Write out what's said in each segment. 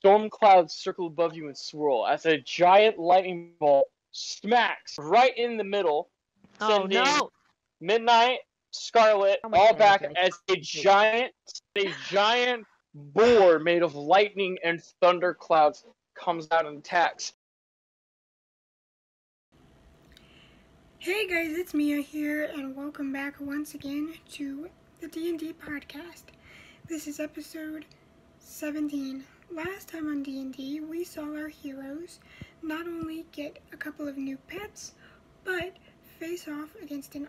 storm clouds circle above you and swirl as a giant lightning bolt smacks right in the middle, sending Midnight, Scarlet, all back as a giant boar made of lightning and thunder clouds comes out and attacks. Hey guys, it's Mia here, and welcome back once again to the D&D podcast. This is episode 17. Last time on D&D, we saw our heroes not only get a couple of new pets, but face off against a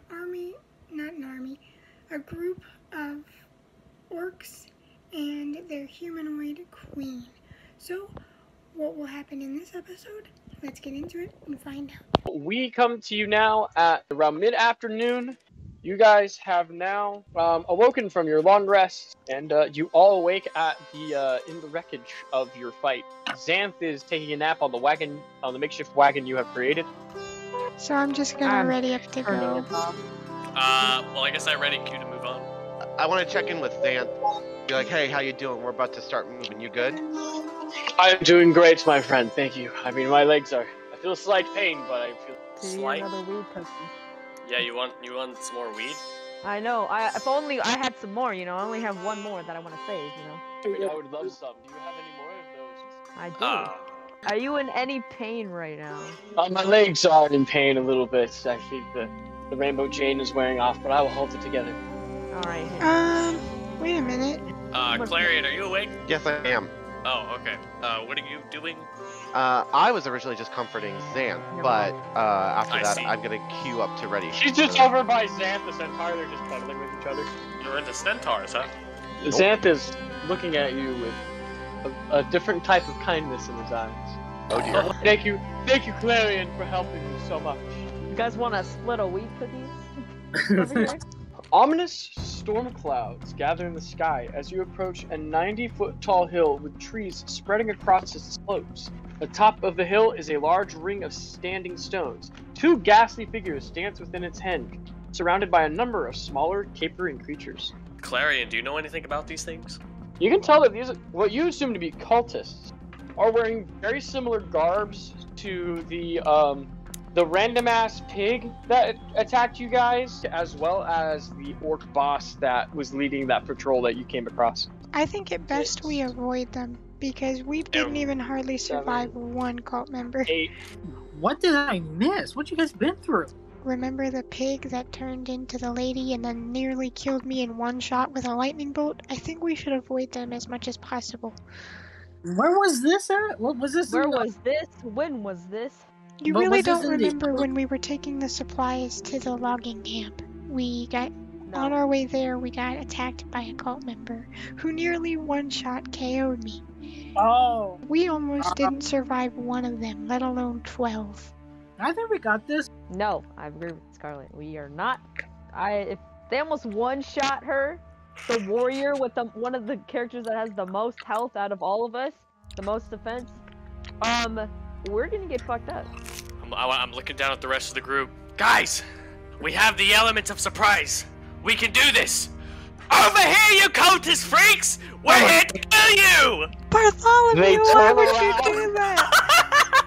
group of orcs and their humanoid queen. So, what will happen in this episode? Let's get into it and find out. We come to you now at around mid-afternoon. You guys have now awoken from your long rest, and you all awake at in the wreckage of your fight. Xanth is taking a nap on the makeshift wagon you have created. So I'm just gonna ready up to go. Well, I guess I ready Q to move on. I want to check in with Xanth. Be like, hey, how you doing? We're about to start moving. You good? I'm doing great, my friend. Thank you. I mean, my legs I feel slight pain, but I feel slight. Another weed pussy. Yeah, you want some more weed? I know. If only I had some more, you know. I only have one more that I want to save, you know. I would love some. Do you have any more of those? I do. Are you in any pain right now? My legs are in pain a little bit. I think the rainbow chain is wearing off, but I will hold it together. Alright. Wait a minute. Clarion, are you awake? Yes, I am. Oh, okay. What are you doing? I was originally just comforting Xanth, but after that, I'm gonna queue up to ready. She's just over by Xanth, the centaur. They're just cuddling with each other. You're into centaurs, huh? Nope. Xanth is looking at you with a different type of kindness in his eyes. Oh dear. Thank you, Clarion, for helping me so much. You guys want to split a weed cookies? Over here? Ominous storm clouds gather in the sky as you approach a 90-foot-tall hill with trees spreading across its slopes. Atop of the hill is a large ring of standing stones. Two ghastly figures dance within its hinge, surrounded by a number of smaller, capering creatures. Clarion, do you know anything about these things? You can tell that these, what you assume to be cultists, are wearing very similar garbs to the random-ass pig that attacked you guys, as well as the orc boss that was leading that patrol that you came across. I think it best we avoid them, because we didn't even hardly survive one cult member. 8. What did I miss? What you guys been through? Remember the pig that turned into the lady and then nearly killed me in one shot with a lightning bolt? I think we should avoid them as much as possible. Where was this at? What was this? Where was this? When was this? You really don't remember when we were taking the supplies to the logging camp. On our way there, we got attacked by a cult member who nearly one-shot KO'd me. Oh. We almost didn't survive one of them, let alone 12. I think we got this. No, I agree with Scarlet. We are not. If they almost one-shot her, the warrior with one of the characters that has the most health out of all of us, the most defense, we're gonna get fucked up. I'm looking down at the rest of the group. Guys, we have the element of surprise. We can do this. Over here, you cultist freaks! We're here to kill you! Bartholomew, why would you do that?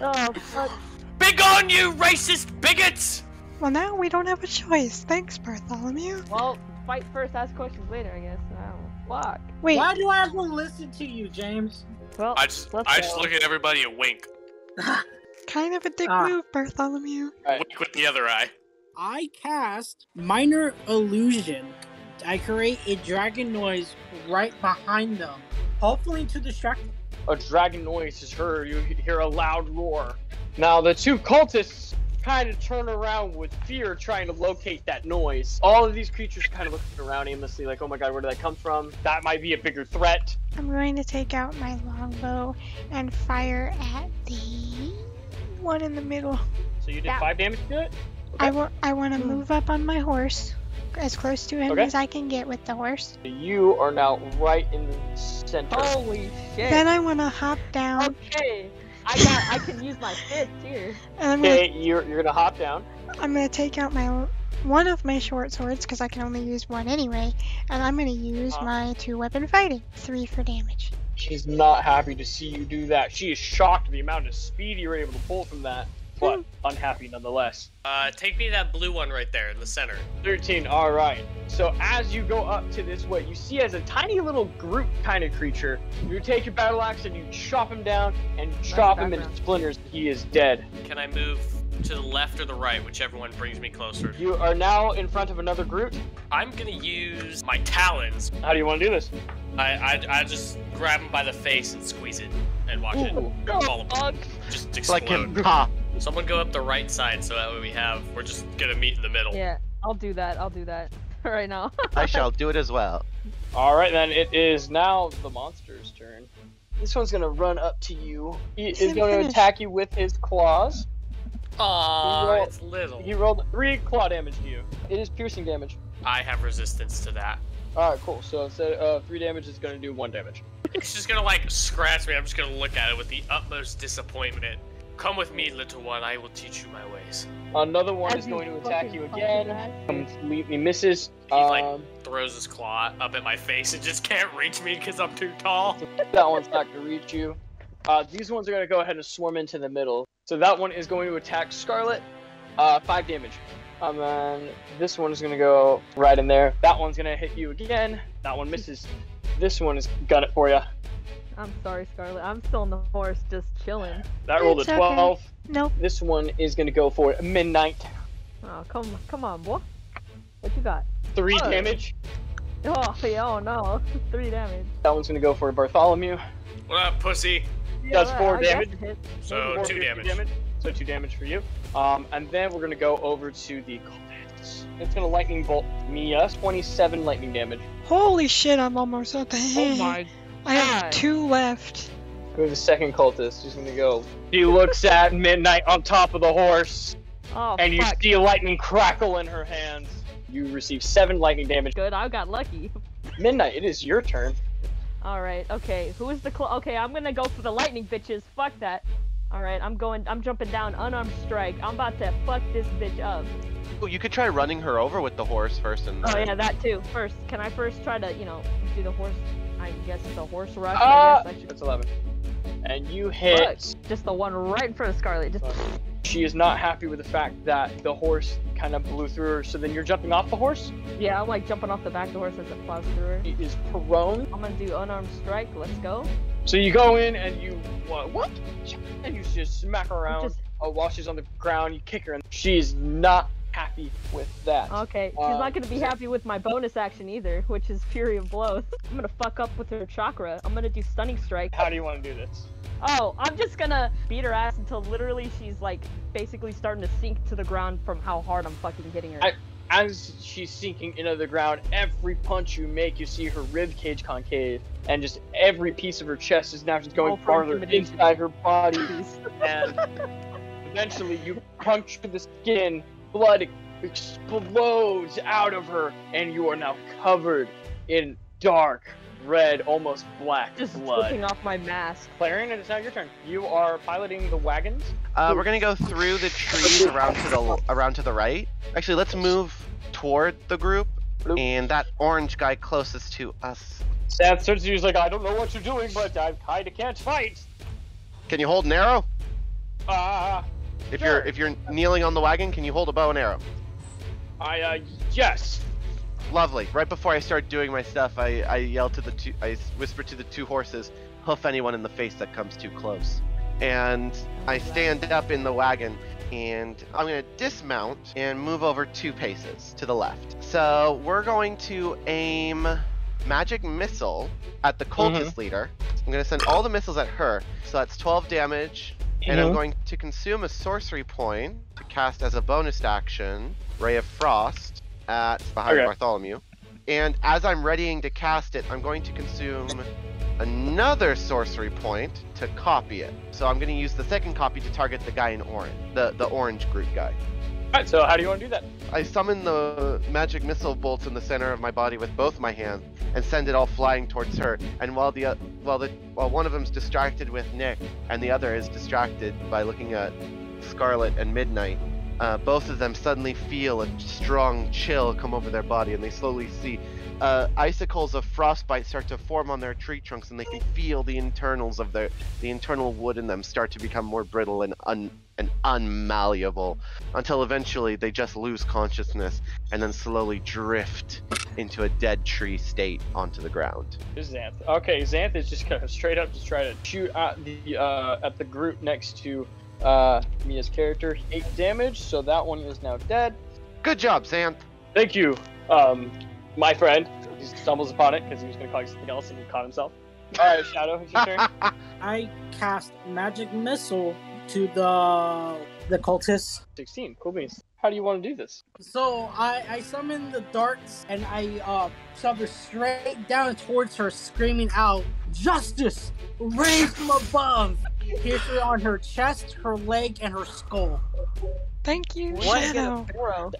Oh, fuck. Begone, you racist bigots! Well, now we don't have a choice. Thanks, Bartholomew. Well, fight first, ask questions later, I guess. Oh, fuck. Wait. Why do I have to listen to you, James? Well, I just look at everybody and wink. Kind of a dick move, Bartholomew. Wink with the other eye. I cast Minor Illusion. I create a dragon noise right behind them, hopefully to distract them. A dragon noise is heard. You hear a loud roar. Now, the two cultists kind of turn around with fear, trying to locate that noise. All of these creatures kind of looking around aimlessly, like, oh my god, where did that come from? That might be a bigger threat. I'm going to take out my longbow and fire at the one in the middle. So you did 5 damage to it? Okay. I want to move up on my horse, as close to him as I can get with the horse. You are now right in the center. Holy shit. Then I want to hop down. Okay. I can use my fist here. And you're gonna hop down. I'm gonna take out one of my short swords, because I can only use one anyway, and I'm gonna use my 2-weapon fighting. 3 for damage. She's not happy to see you do that. She is shocked at the amount of speed you were able to pull from that, but unhappy nonetheless. Take me to that blue one right there in the center. 13, alright. So as you go up to this way, you see as a tiny little group kind of creature, you take your battle axe and you chop him down and chop him into splinters. He is dead. Can I move to the left or the right, whichever one brings me closer? You are now in front of another Groot. I'm gonna use my talons. How do you want to do this? I just grab him by the face and squeeze it and watch it fall apart. Just explode. Like him. Ha. Someone go up the right side so that way we're just gonna meet in the middle. Yeah, I'll do that right now. I shall do it as well. Alright then, it is now the monster's turn. This one's gonna run up to you. He is going to attack you with his claws. Aww, it's little. He rolled 3 claw damage to you. It is piercing damage. I have resistance to that. Alright, cool. So instead of 3 damage, it's going to do 1 damage. It's just gonna like scratch me. I'm just gonna look at it with the utmost disappointment. Come with me, little one. I will teach you my ways. Another one is going to attack you again. Completely misses. He like throws his claw up at my face and just can't reach me because I'm too tall. That one's not going to reach you. These ones are going to go ahead and swarm into the middle. So that one is going to attack Scarlet. 5 damage. And then this one is going to go right in there. That one's going to hit you again. That one misses. This one is got it for you. I'm sorry, Scarlet. I'm still on the horse, just chilling. That rolled a 12. Okay. Nope. This one is going to go for Midnight. Oh, come on, boy. What you got? 3 damage. Oh, yeah, oh no. 3 damage. That one's going to go for Bartholomew. What up, pussy? Does Yeah, 4 I guess damage. it hit. So 2 damage. So 2 damage for you. And then we're going to go over to the cultists. It's going to lightning bolt Mia. 27 lightning damage. Holy shit, I'm almost at the Oh my I have God. 2 left. Go to the second cultist. He's going to go. He looks at Midnight on top of the horse. Oh, And you fuck. see a lightning crackle in her hands. You receive 7 lightning damage. Good, I got lucky. Midnight, it is your turn. Alright, okay. Who is the okay, I'm gonna go for the lightning bitches. Fuck that. Alright, I'm jumping down, unarmed strike. I'm about to fuck this bitch up. Ooh, you could try running her over with the horse first and Oh yeah, that too. First, can I first try to, do the horse, I guess the horse rush, I guess I should. That's 11. And you hit. Fuck. Just the one right in front of Scarlet. Just She is not happy with the fact that the horse kind of blew through her, so then you're jumping off the horse. yeah, I'm like jumping off the back of the horse as it plows through her. She is prone. I'm gonna do unarmed strike. Let's go. So you go in and you what? And you just smack her around. Just- While she's on the ground, you kick her, and she's not happy with that. Okay, she's not gonna be happy with my bonus action either, which is Fury of Blows. I'm gonna fuck up with her chakra. I'm gonna do Stunning Strike. How do you want to do this? Oh, I'm just gonna beat her ass until literally she's like basically starting to sink to the ground from how hard I'm fucking hitting her. As she's sinking into the ground, every punch you make, you see her rib cage concave, and just every piece of her chest is now just going All for farther intimidation. inside her body, and eventually you punch the skin, blood explodes out of her, and you are now covered in dark red, almost black Just blood. flipping off my mask. Clarion, it is now your turn. You are piloting the wagons. we're gonna go through the trees around to the right. Actually, let's move toward the group, and that orange guy closest to us. Seth starts to use like, I don't know what you're doing, but I kinda can't fight. Can you hold an arrow? If Sure. you're kneeling on the wagon, can you hold a bow and arrow? Yes. Lovely. Right before I start doing my stuff, I yell to I whisper to the 2 horses, hoof anyone in the face that comes too close. And I stand up in the wagon, and I'm going to dismount and move over 2 paces to the left. So we're going to aim magic missile at the cultist leader. I'm going to send all the missiles at her, so that's 12 damage. And I'm going to consume a sorcery point to cast as a bonus action, Ray of Frost, behind Bartholomew. And as I'm readying to cast it, I'm going to consume another sorcery point to copy it. So I'm going to use the second copy to target the guy in orange, the orange group guy. Alright, so how do you want to do that? I summon the magic missile bolts in the center of my body with both my hands and send it all flying towards her. And while one of them's distracted with Nick and the other is distracted by looking at Scarlet and Midnight, both of them suddenly feel a strong chill come over their body, and they slowly see icicles of frostbite start to form on their tree trunks, and they can feel the internals of the internal wood in them start to become more brittle and unmalleable, until eventually they just lose consciousness and then slowly drift into a dead tree state onto the ground. Here's Xanth. Okay, Xanth is just gonna straight up just try to shoot at the group next to Mia's character. 8 damage, so that one is now dead. Good job, Xanth. Thank you, my friend. He stumbles upon it because he was gonna call you something else and he caught himself. Alright, Shadow, it's your turn. I cast magic missile to the cultists. 16, cool beans. How do you want to do this? So I summon the darts and I shove her straight down towards her, screaming out, "Justice! Rain from above!" Pierce her on her chest, her leg, and her skull. Thank you, What? Shadow.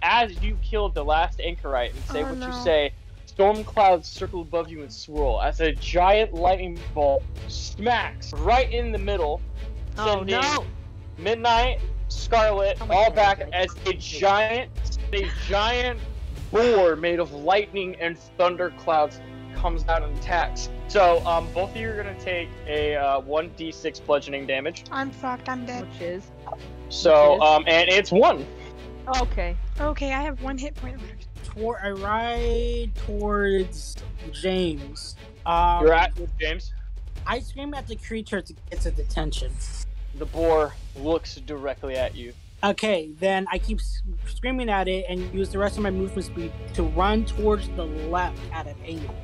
As you kill the last anchorite and say Oh, what you no. say, storm clouds circle above you and swirl as a giant lightning bolt smacks right in the middle, Oh sending no! Midnight, Scarlet, Oh my all God, back okay. as a giant boar made of lightning and thunder clouds comes out and attacks. So both of you are gonna take a 1d6 bludgeoning damage. I'm fucked. I'm dead. Which is So and it's 1. okay. Okay, I have 1 hit point left. I ride towards James. You're at with James. I scream at the creature to get its attention. The boar looks directly at you. Okay, then I keep screaming at it and use the rest of my movement speed to run towards the left at an angle.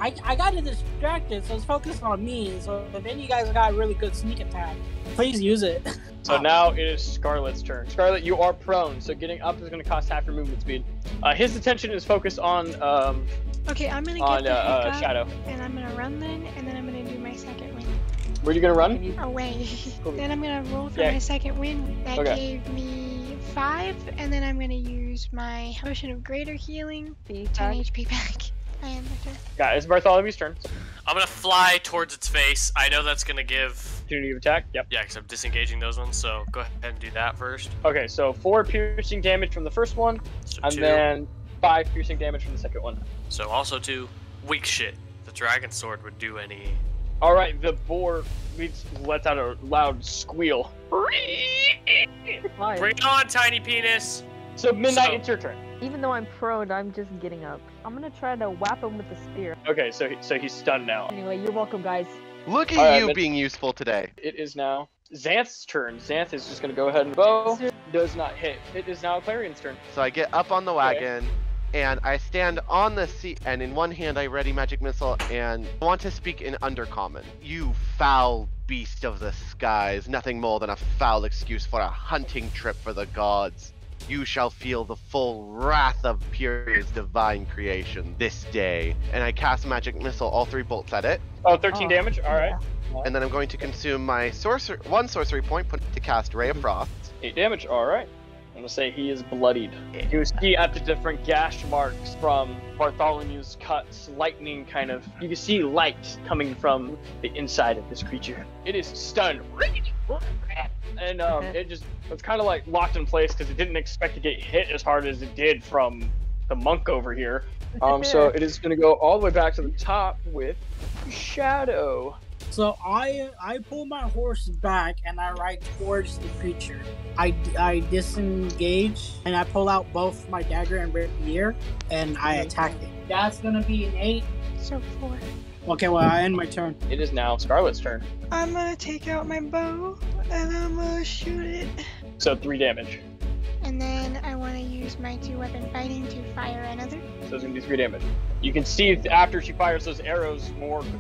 I got it distracted, so it's focused on me. So if any of you guys got a really good sneak attack, please use it. So now it is Scarlet's turn. Scarlet, you are prone, so getting up is going to cost half your movement speed. His attention is focused on Okay, I'm gonna get the heck up, Shadow. and I'm gonna run then, and then I'm gonna do my second win. Where are you going to run? Can you- Away. Cool. Then I'm gonna roll for Yeah. my second win. That Okay. gave me 5, and then I'm gonna use my potion of greater healing, 10 Feedback. HP back. I am my turn. Yeah, it's Bartholomew's turn. I'm gonna fly towards its face. I know that's gonna give. Opportunity of attack. Yep. Yeah, because I'm disengaging those ones, so go ahead and do that first. Okay, so 4 piercing damage from the first one, So and 2. then 5 piercing damage from the second one. So also 2. Weak shit. The dragon sword would do any. All right, the boar lets out a loud squeal. Fine. Bring it on, tiny penis! So Midnight, So- it's your turn. Even though I'm prone, I'm just getting up. I'm gonna try to whap him with the spear. Okay, so he's stunned now. Anyway, you're welcome, guys. Look at Alright, you but- being useful today. It is now Xanth's turn. Xanth is just gonna go ahead and bow. Does not hit. It is now Clairion's turn. So I get up on the wagon, and I stand on the seat, and in one hand I ready magic missile, and I want to speak in Undercommon. You foul beast of the skies, nothing more than a foul excuse for a hunting trip for the gods. You shall feel the full wrath of Puria's divine creation this day. And I cast magic missile, all 3 bolts at it, Oh, 13 Oh, damage. All right. and then I'm going to consume my one sorcery point, put it to cast Ray of Frost. 8 damage. All right. I'm gonna say he is bloodied. You see at the different gash marks from Bartholomew's cuts, lightning kind of. You can see light coming from the inside of this creature. It is stunned, and it's kind of like locked in place because it didn't expect to get hit as hard as it did from the monk over here. So it is gonna go all the way back to the top with Shadow. So I pull my horse back and I ride towards the creature. I disengage and I pull out both my dagger and rapier and I attack it. That's gonna be an 8. So 4. Okay, well I end my turn. It is now Scarlet's turn. I'm gonna take out my bow, and I'm gonna shoot it. So 3 damage. And then I want to use my 2-weapon fighting to fire another. So it's gonna do 3 damage. You can see after she fires those arrows,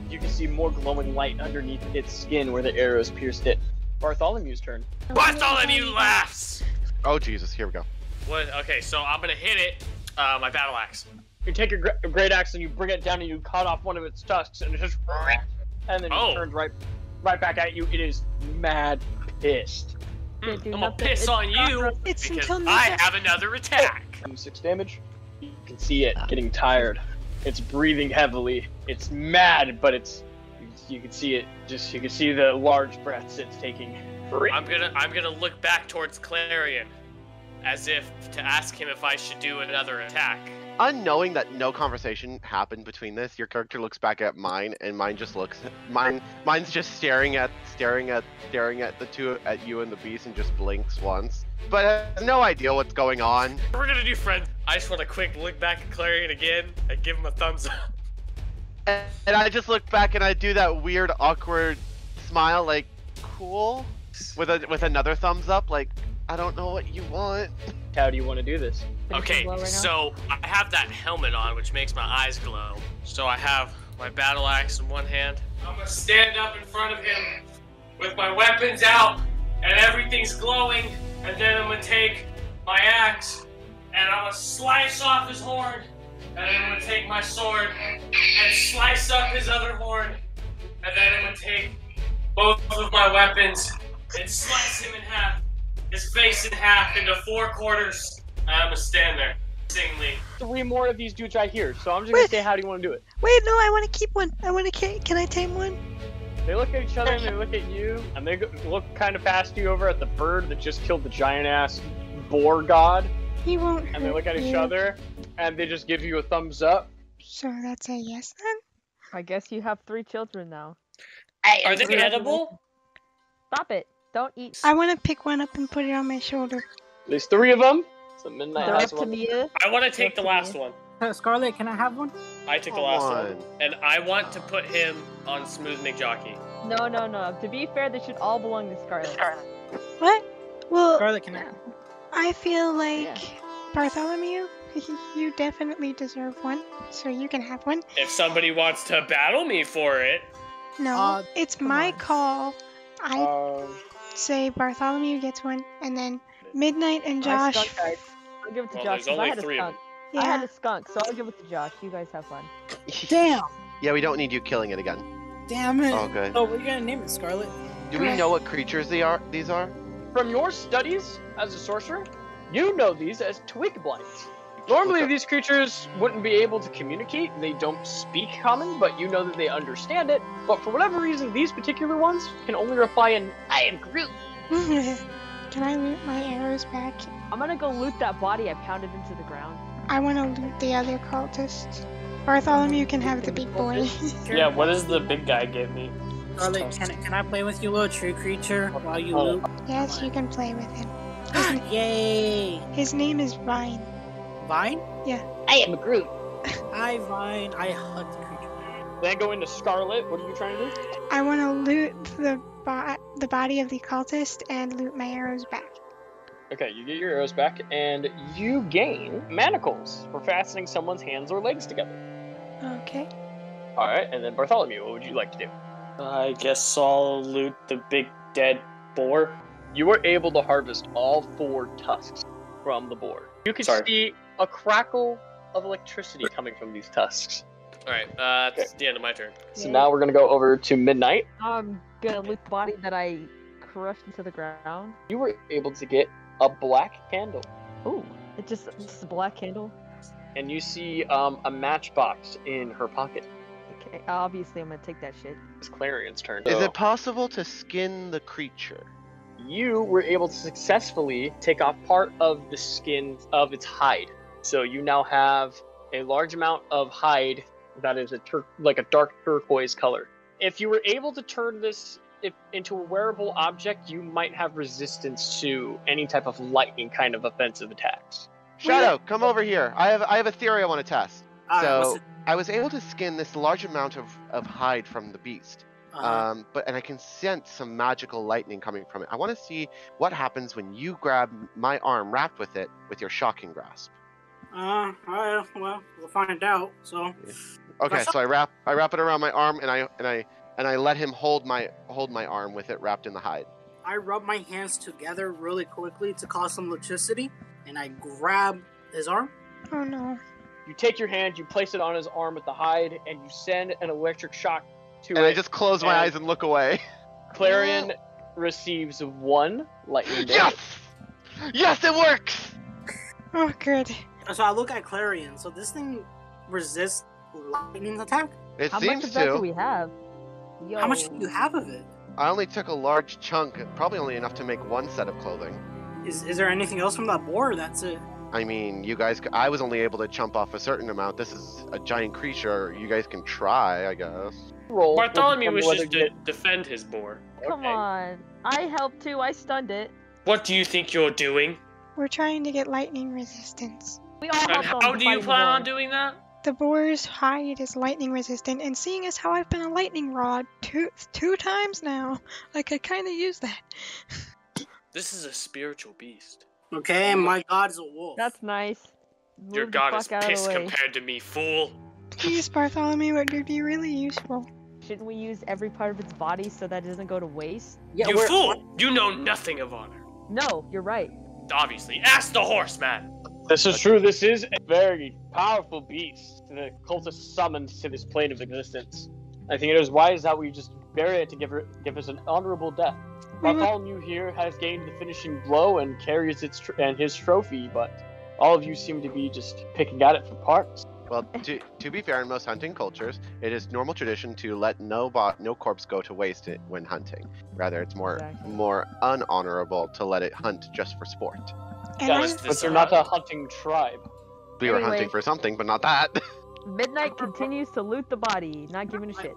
you can see more glowing light underneath its skin where the arrows pierced it. Bartholomew's turn. Bartholomew laughs! Oh Jesus, here we go. What? Okay, so I'm gonna hit it. My battle axe. You take your great axe and you bring it down and you cut off one of its tusks and it just and then it turns right back at you. It is mad pissed. Can't do I'm gonna nothing. piss It's on you It's because until I next- have another attack. 6 damage. You can see it getting tired. It's breathing heavily. It's mad, but you can see it. You can see the large breaths it's taking. I'm gonna look back towards Clarion, as if to ask him if I should do another attack. Unknowing that no conversation happened between this, your character looks back at mine, and mine's just staring at the two at you and the beast, and just blinks once, but has no idea what's going on. We're gonna do friends. I just want a quick look back at Clarion again and give him a thumbs up. And I just look back and I do that weird, awkward smile, like, cool, with another thumbs up, like, I don't know what you want. How do you want to do this? Okay, so I have that helmet on, which makes my eyes glow. So I have my battle axe in one hand. I'm gonna stand up in front of him with my weapons out, and everything's glowing. And then I'm gonna take my axe, and I'm gonna slice off his horn. And then I'm gonna take my sword and slice up his other horn. And then I'm gonna take both of my weapons and slice him in half, his face in half into 4 quarters. And I'm gonna stand there, singly. 3 more of these dudes right here, so I'm just gonna say, how do you want to do it? Wait, no, I want to keep one. Can I tame one? They look at each other and they look at you, and they look kind of past you over at the bird that just killed the giant-ass boar god. He won't hurt And they look at each you. other, and they just give you a thumbs up. So that's a yes then? I guess you have 3 children now. Are they edible? Stop it! Don't eat. I want to pick one up and put it on my shoulder. There's 3 of them. So Midnight They're up has to one. Mia. I want to take the last one. Scarlet, can I have one? I took the Come last on. one. And I want to put him on Smooth McJockey. No, no, no. To be fair, they should all belong to Scarlet. What? Well, Scarlet, can I? I feel like Yeah. Bartholomew, you definitely deserve one, so you can have one. If somebody wants to battle me for it. No, it's come my on. call. I say Bartholomew gets one, and then Midnight and Josh. I'll give it to Well, Josh. there's 'cause I only had a 3 of skunk. them. I Yeah. had a skunk, so I'll give it to Josh. You guys have fun. Damn! Yeah, we don't need you killing it again. Damn it! Oh, good. So we're gonna name it Scarlet. Do we know what creatures these are? From your studies as a sorcerer, you know these as twig blights. Normally, these creatures wouldn't be able to communicate. They don't speak common, but you know that they understand it. But for whatever reason, these particular ones can only reply in "I am Groot." Can I loot my arrows back? I'm gonna go loot that body I pounded into the ground. I want to loot the other cultists. Bartholomew can have the big boy. Yeah, what does the big guy give me? Scarlet, can I play with you, little tree creature, while you loot? Yes, you can play with him. Yay! His name is Vine. Vine? I am Groot. Hi, Vine. I hug the creature. Then go into Scarlet. What are you trying to do? I want to loot the body of the cultist and loot my arrows back. Okay, you get your arrows back, and you gain manacles for fastening someone's hands or legs together. Okay. All right, and then Bartholomew, what would you like to do? I guess I'll loot the big dead boar. You were able to harvest all 4 tusks from the boar. You can see a crackle of electricity coming from these tusks. Alright, that's the end of my turn. So now we're gonna go over to Midnight. I'm gonna loot the body that I crushed into the ground. You were able to get a black candle, Ooh, it's just a black candle. and you see a matchbox in her pocket. Okay, obviously I'm gonna take that shit. It's Clarion's turn. Is So it possible to skin the creature? you were able to successfully take off part of the skin of its hide. So you now have a large amount of hide that is like a dark turquoise color. If you were able to turn this into a wearable object, you might have resistance to any type of lightning kind of offensive attacks. Shadow, come over here. I have a theory I want to test. Alright, So what's it? I was able to skin this large amount of hide from the beast. And I can sense some magical lightning coming from it. I want to see what happens when you grab my arm wrapped with it with your shocking grasp. Alright, well, we'll find out. So, Okay, so I wrap it around my arm and I let him hold my arm with it wrapped in the hide. I rub my hands together really quickly to cause some electricity, and I grab his arm. Oh no. You take your hand, you place it on his arm with the hide, and you send an electric shock to And it. I just close my and- eyes and look away. Clarion receives 1 lightning Yes! damage. Yes, it works! Oh, good. So I look at Clarion. So this thing resists lightning attack? It How much seems of that do to. we have? Yo. How much do you have of it? I only took a large chunk, probably only enough to make 1 set of clothing. Is there anything else from that boar? Or that's it? I mean, you guys, I was only able to jump off a certain amount. This is a giant creature. You guys can try, I guess. Roll. Bartholomew We'll wishes determine whether to you defend his boar. Come Okay. on. I helped too. I stunned it. What do you think you're doing? We're trying to get lightning resistance. We all And helped how on do you fighting plan the on boar. doing that? The boar's hide is lightning resistant, and seeing as how I've been a lightning rod two times now, I could kind of use that. This is a spiritual beast. Okay, my god's a wolf. That's nice. Your Move the god is fuck out of the pissed way. compared to me, fool. Please, Bartholomew, it would be really useful. Shouldn't we use every part of its body so that it doesn't go to waste? Yeah, You we're- fool! You know nothing of honor. No, you're right. Obviously. Ask the horseman! This is true. This is a very powerful beast. The cultist summoned to this plane of existence. I think it is wise that we just bury it to give us an honorable death. Bartholomew here has gained the finishing blow and carries his trophy, but all of you seem to be just picking at it for parts. Well, to be fair, in most hunting cultures, it is normal tradition to let no corpse go to waste when hunting. Rather, it's more unhonorable to let it hunt just for sport. And Guys, I, but you're not a hunting tribe. We were Anyway. hunting for something, but not that. Midnight continues to loot the body, not giving a shit.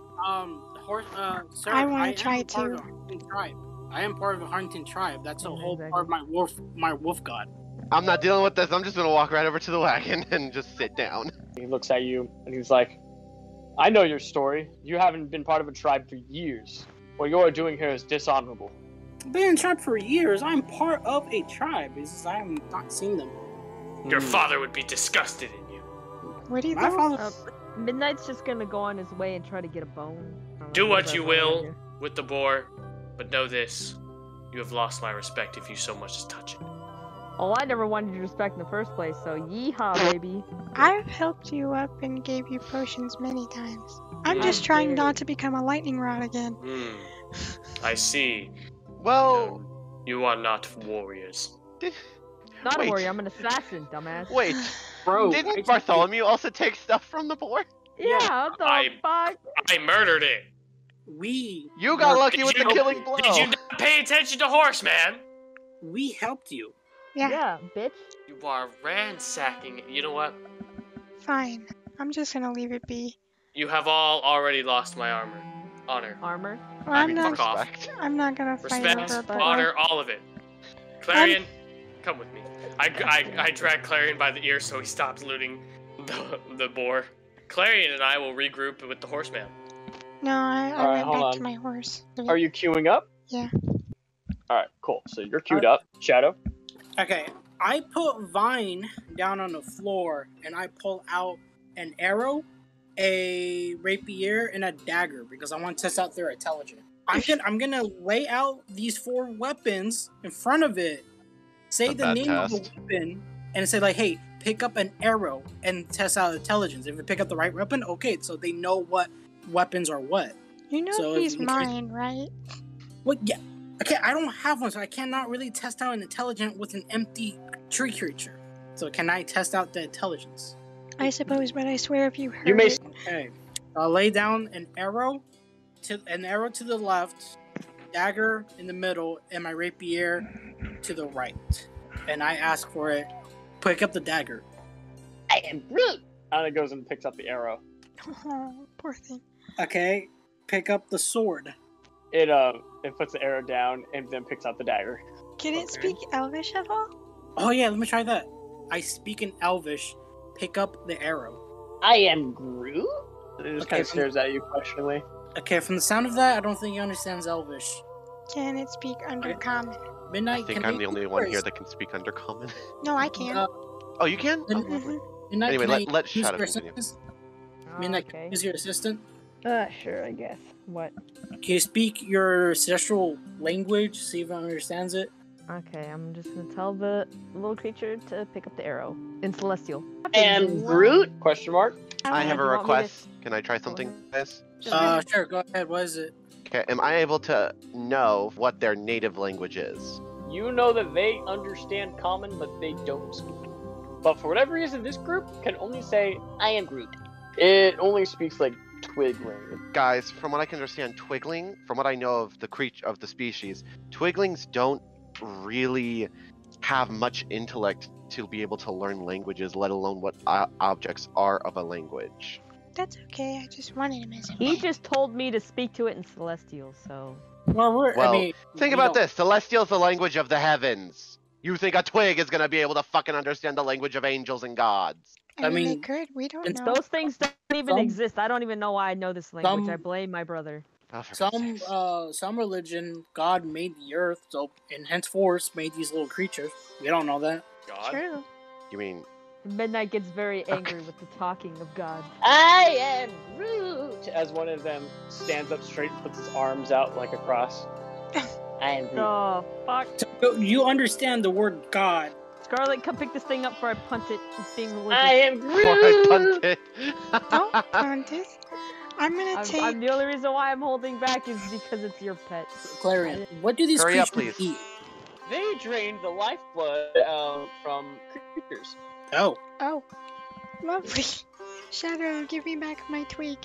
Sir, I wanna am try part of too. a hunting tribe. I am part of a hunting tribe. That's a Yeah, whole exactly. part of my wolf god. I'm not dealing with this. I'm just gonna walk right over to the wagon and just sit down. He looks at you and he's like, I know your story. You haven't been part of a tribe for years. What you are doing here is dishonorable. I've been in tribe for years. I'm part of a tribe. It's just I'm not seeing them. Your father would be disgusted in you. where do you My go? father. Midnight's just gonna go on his way and try to get a bone. I don't Do know what if you that's all will here. with the boar, but know this. You have lost my respect if you so much as touch it. Oh, I never wanted you to respect in the first place, so yeehaw, baby. I've helped you up and gave you potions many times. I'm Mm. just trying not to become a lightning rod again. I see. Well, You are not warriors. Not a Wait. worry, I'm an assassin, dumbass. wait. Bro, Didn't Bartholomew also take stuff from the boar? Yeah, what the I- fuck? I murdered it. You got lucky Did with the you- killing blow. Did you not pay attention to horseman? We helped you. Yeah, bitch. You are ransacking. You know what? fine. I'm just gonna leave it be. You have all already lost my honor. Armor. Well, I I'm mean, not. fuck off. Respect. I'm not gonna fight Respect, over a boar. honor, all of it. Clarion, come with me. I drag Clarion by the ear so he stops looting the boar. Clarion and I will regroup with the horseman. No, I Alright, went hold back on. to my horse. Are you queuing up? Yeah. Alright, cool. So you're queued up. Shadow? Okay, I put Vine down on the floor and I pull out an arrow, a rapier, and a dagger because I want to test out their intelligence. I'm gonna lay out these 4 weapons in front of it, say Not the that name of the test. weapon, and say like, hey, pick up an arrow and test out intelligence. If you pick up the right weapon, okay, so they know what weapons are what. You know So if he's you- mine, right? What? Yeah. Okay, I don't have one, so I cannot really test out an intelligence with an empty tree creature. So can I test out the intelligence? I suppose, but I swear if you heard You may it, Okay. I'll lay down an arrow to the left, dagger in the middle, and my rapier to the right. And I ask for it. Pick up the dagger. I am Groot! And it goes and picks up the arrow. oh, poor thing. Okay. Pick up the sword. It puts the arrow down and then picks out the dagger. Can it Okay. speak Elvish at all? Oh yeah, let me try that. I speak in Elvish. Pick up the arrow. I am Groot? And it just Okay, kind of stares at you questioningly. Okay, from the sound of that, I don't think he understands Elvish. Can it speak Undercommon? Midnight. I think can I'm I the only use one yours? here that can speak Undercommon. No, I can. Oh, you can? Oh, Mhm. lovely. Midnight, Anyway, can I let use Shadow your continue. assistance? Oh, Midnight, can I okay. use your assistant? Sure, I guess. What? Can you speak your ancestral language? See if I understands it. Okay, I'm just gonna tell the little creature to pick up the arrow in Celestial. And Groot? Question mark. I have a You want me to- request. Can I try something, guys? Sure, go ahead. What is it? Okay, am I able to know what their native language is? You know that they understand common, but they don't speak. But for whatever reason, this group can only say, I am Groot. It only speaks like Twigling. Guys, from what I can understand, Twigling, from what I know of the species, Twiglings don't really have much intellect to be able to learn languages, let alone what objects are of a language. That's okay. I just wanted him as a He pet. just told me to speak to it in Celestial, so. Well, think about this. Celestial's the language of the heavens. You think a twig is going to be able to fucking understand the language of angels and gods? I mean, they mean, could. We don't it's know. Those things don't even Some- exist. I don't even know why I know this language. some- I blame my brother. Oh, for God's sakes. Some religion, God made the earth, so and henceforth made these little creatures. We don't know that. God. True. You mean... Midnight gets very angry with the talking of God. I am Groot! As one of them stands up straight and puts his arms out like a cross. I am Groot. Oh, fuck. So you understand the word God. Scarlet, come pick this thing up before I punt it. It's being religious. I am Before I punt Groot! it. Don't punt it. I'm gonna take. I'm the only reason why I'm holding back is because it's your pet. Clarion, what do these Hurry up, creatures please. eat? They drained the lifeblood from creatures. Oh. Oh, lovely. Shadow, give me back my twig.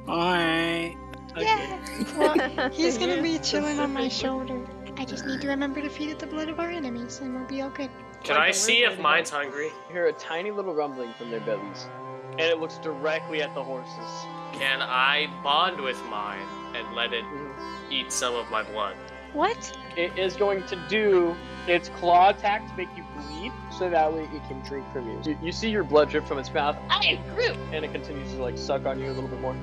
Alright. Yeah. Well, he's gonna be chilling on my shoulder. I just need to remember to feed it the blood of our enemies, and we'll be all good. Can I see if mine's hungry? You hear a tiny little rumbling from their bellies, and it looks directly at the horses. Can I bond with mine and let it eat some of my blood? What? It is going to do its claw attack to make you bleed, so that way it can drink from you. You see your blood drip from its mouth. I am Groot! And it continues to like suck on you a little bit more.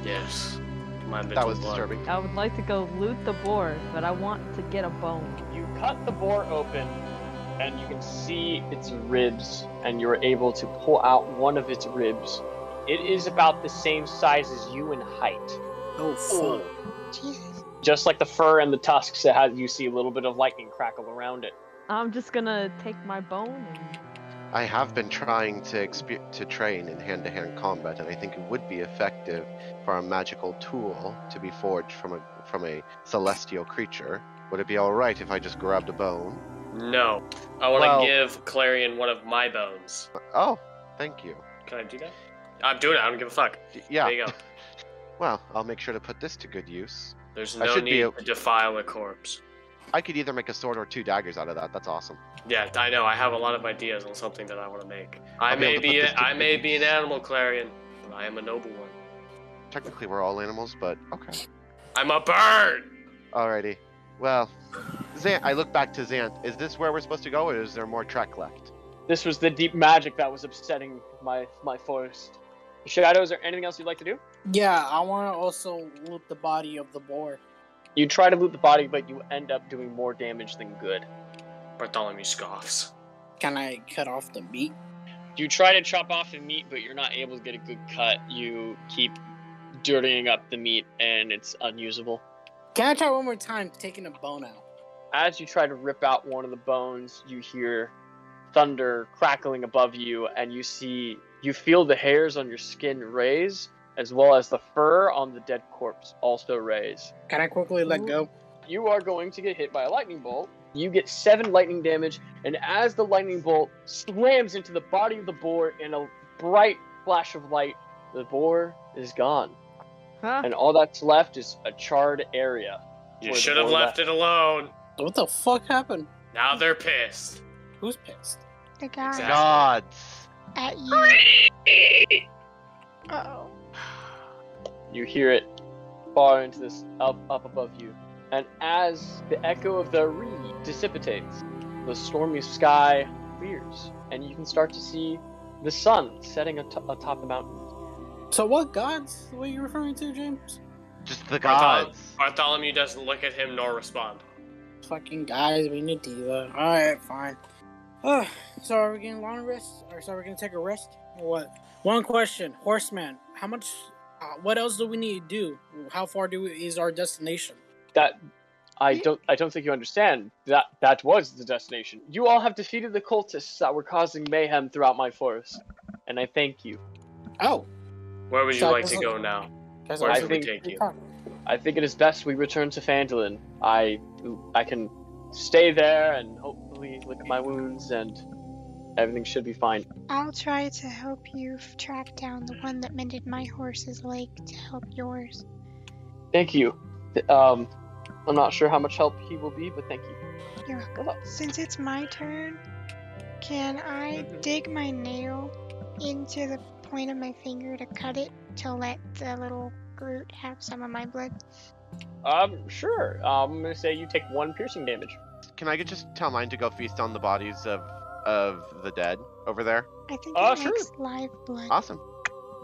Yes. My That was blood. disturbing. I would like to go loot the boar, but I want to get a bone. You cut the boar open, and you can see its ribs, and you're able to pull out one of its ribs. It is about the same size as you in height. Oh, fuck. Jesus. Just like the fur and the tusks, it has, you see a little bit of lightning crackle around it. I'm just gonna take my bone and... I have been trying to train in hand-to-hand combat, and I think it would be effective for a magical tool to be forged from a celestial creature. Would it be all right if I just grabbed a bone? No. I want to Well- give Clarion one of my bones. Oh, thank you. Can I do that? I'm doing it. I don't give a fuck. Yeah. There you go. Well, I'll make sure to put this to good use. There's I no should be need a- to defile a corpse. I could either make a sword or 2 daggers out of that. That's awesome. Yeah, I know. I have a lot of ideas on something that I want to make. I I'll be may able to put be this to I may good be an use. animal, Clarion, but I am a noble one. Technically, we're all animals, but okay. I'm a bird. Alrighty. Well, Zant, I look back to Zant. Is this where we're supposed to go, or is there more trek left? This was the deep magic that was upsetting my forest. Shadow, is there anything else you'd like to do? Yeah, I want to also loot the body of the boar. You try to loot the body, but you end up doing more damage than good. Bartholomew scoffs. Can I cut off the meat? You try to chop off the meat, but you're not able to get a good cut. You keep dirtying up the meat, and it's unusable. Can I try one more time taking a bone out? As you try to rip out one of the bones, you hear thunder crackling above you, and you feel the hairs on your skin raise, as well as the fur on the dead corpse also raise. Can I quickly let go? You are going to get hit by a lightning bolt. You get 7 lightning damage, and as the lightning bolt slams into the body of the boar in a bright flash of light, the boar is gone. Huh? And all that's left is a charred area. You where the should have boar left it alone. What the fuck happened? Now they're pissed. Who's pissed? The guy Exactly. Gods! at you. Uh-oh. You hear it far into this up above you. And as the echo of the reed dissipates, the stormy sky clears, and you can start to see the sun setting atop the mountain. So what gods were you referring to, James? Just the gods. Bartholomew doesn't look at him nor respond. Fucking guys, we need diva. Alright, fine. So are we getting long rest? Or so are we gonna take a rest? Or what? One question, Horseman, how much, what else do we need to do? How far is our destination? That I don't think you understand. That was the destination. You all have defeated the cultists that were causing mayhem throughout my forest, and I thank you. Oh. Where would you So I like to guess- go now? Guess Where I should we think- take you? I think it is best we return to Phandalin. I can stay there and hopefully lick my wounds, and everything should be fine. I'll try to help you track down the one that mended my horse's leg to help yours. Thank you. I'm not sure how much help he will be, but thank you. You're welcome. Since it's my turn, Can I dig my nail into the point of my finger to cut it to let the little Groot have some of my blood? Sure. I'm gonna say you take 1 piercing damage. Can I just tell mine to go feast on the bodies of the dead over there? I think it Sure. makes live blood. Awesome.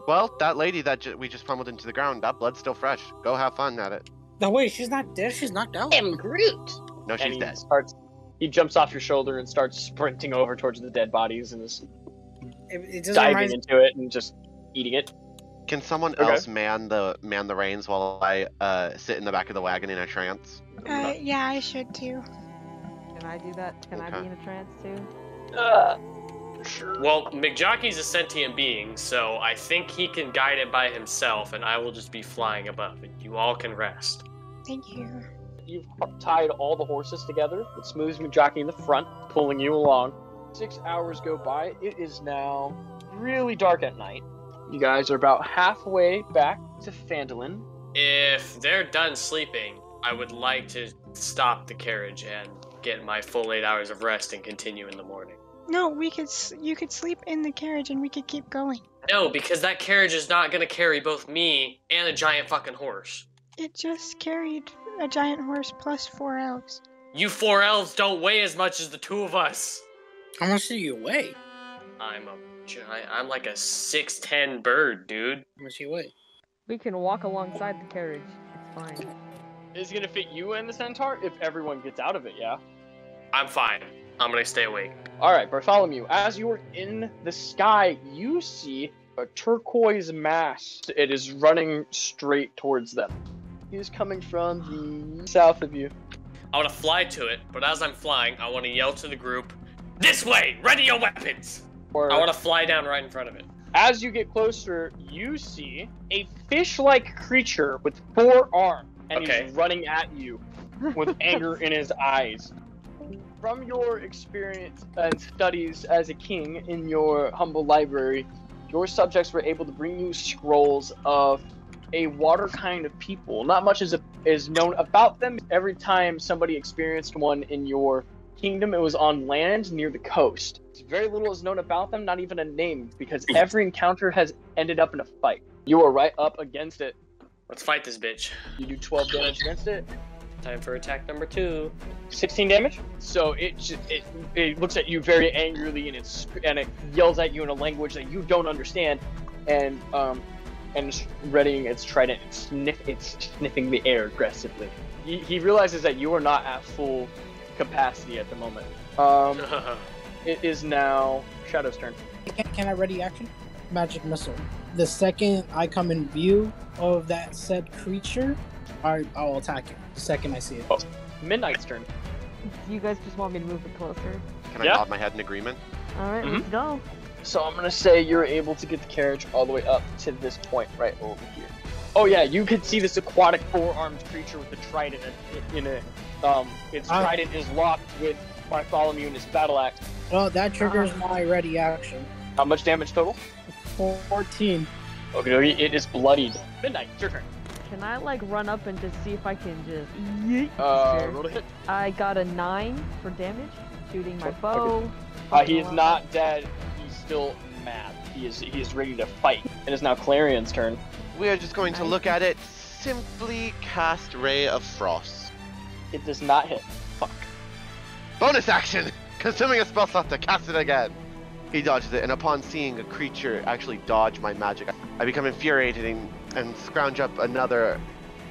Well, that lady that we just pummeled into the ground, that blood's still fresh. Go have fun at it. No, wait, she's not dead. She's knocked out. Groot. No, she's And dead. he jumps off your shoulder and starts sprinting over towards the dead bodies and is It doesn't diving remind into it and just eating it. Can someone Okay. else man the reins while I sit in the back of the wagon in a trance? Yeah, I should too. Can I do that? Can I Okay. be in a trance too? Sure. Well, McJockey's a sentient being, so I think he can guide it by himself, and I will just be flying above, and you all can rest. Thank you. You've tied all the horses together with Smooth McJockey in the front, pulling you along. 6 hours go by. It is now really dark at night. You guys are about halfway back to Phandalin. If they're done sleeping, I would like to stop the carriage and get my full 8 hours of rest and continue in the morning. No, you could sleep in the carriage and we could keep going. No, because that carriage is not gonna carry both me and a giant fucking horse. It just carried a giant horse plus 4 elves. You 4 elves don't weigh as much as the 2 of us. How much do you weigh? I'm like a 6'10" bird, dude. How much do you weigh? We can walk alongside the carriage. It's fine. Is it gonna fit you and the centaur if everyone gets out of it, yeah? I'm fine. I'm gonna stay awake. Alright, Bartholomew, as you're in the sky, you see a turquoise mass. It is running straight towards them. It is coming from the south of you. I want to fly to it, but as I'm flying, I want to yell to the group, "This way! Ready your weapons!" Or, I want to fly down right in front of it. as you get closer, you see a fish-like creature with 4 arms, and Okay. he's running at you with anger in his eyes. From your experience and studies as a king in your humble library, your subjects were able to bring you scrolls of a water kind of people. Not much is known about them. Every time somebody experienced one in your kingdom, it was on land near the coast. Very little is known about them, not even a name, because every encounter has ended up in a fight. You are right up against it. Let's fight this bitch. You do 12 damage against it. Time for attack number 2. 16 damage. So it looks at you very angrily and it yells at you in a language that you don't understand, and it's readying its trident. It's sniffing the air aggressively. He realizes that you are not at full capacity at the moment. It is now Shadow's turn. Can I ready action? Magic missile. The second I come in view of that said creature, I'll attack it. The second I see it. Oh. Midnight's turn. Do you guys just want me to move it closer? Can Yeah. I nod my head in agreement? Alright, let's go. So I'm gonna say you're able to get the carriage all the way up to this point right over here. Oh yeah, you could see this aquatic 4-armed creature with the trident in it. Its trident is locked with Bartholomew and his battle axe. Well, that triggers my ready action. How much damage total? 14. Okay, it is bloodied. Midnight, it's your turn. Can I like run up and just see if I can just yeet? Roll to hit. I got a 9 for damage, shooting my Okay. bow. He is not dead. He's still mad. He is ready to fight. It is now Clairion's turn. We are just going to look at it. Simply cast Ray of Frost. It does not hit. Fuck. Bonus action! Consuming a spell slot to cast it again. He dodges it, and upon seeing a creature actually dodge my magic, I become infuriated and scrounge up another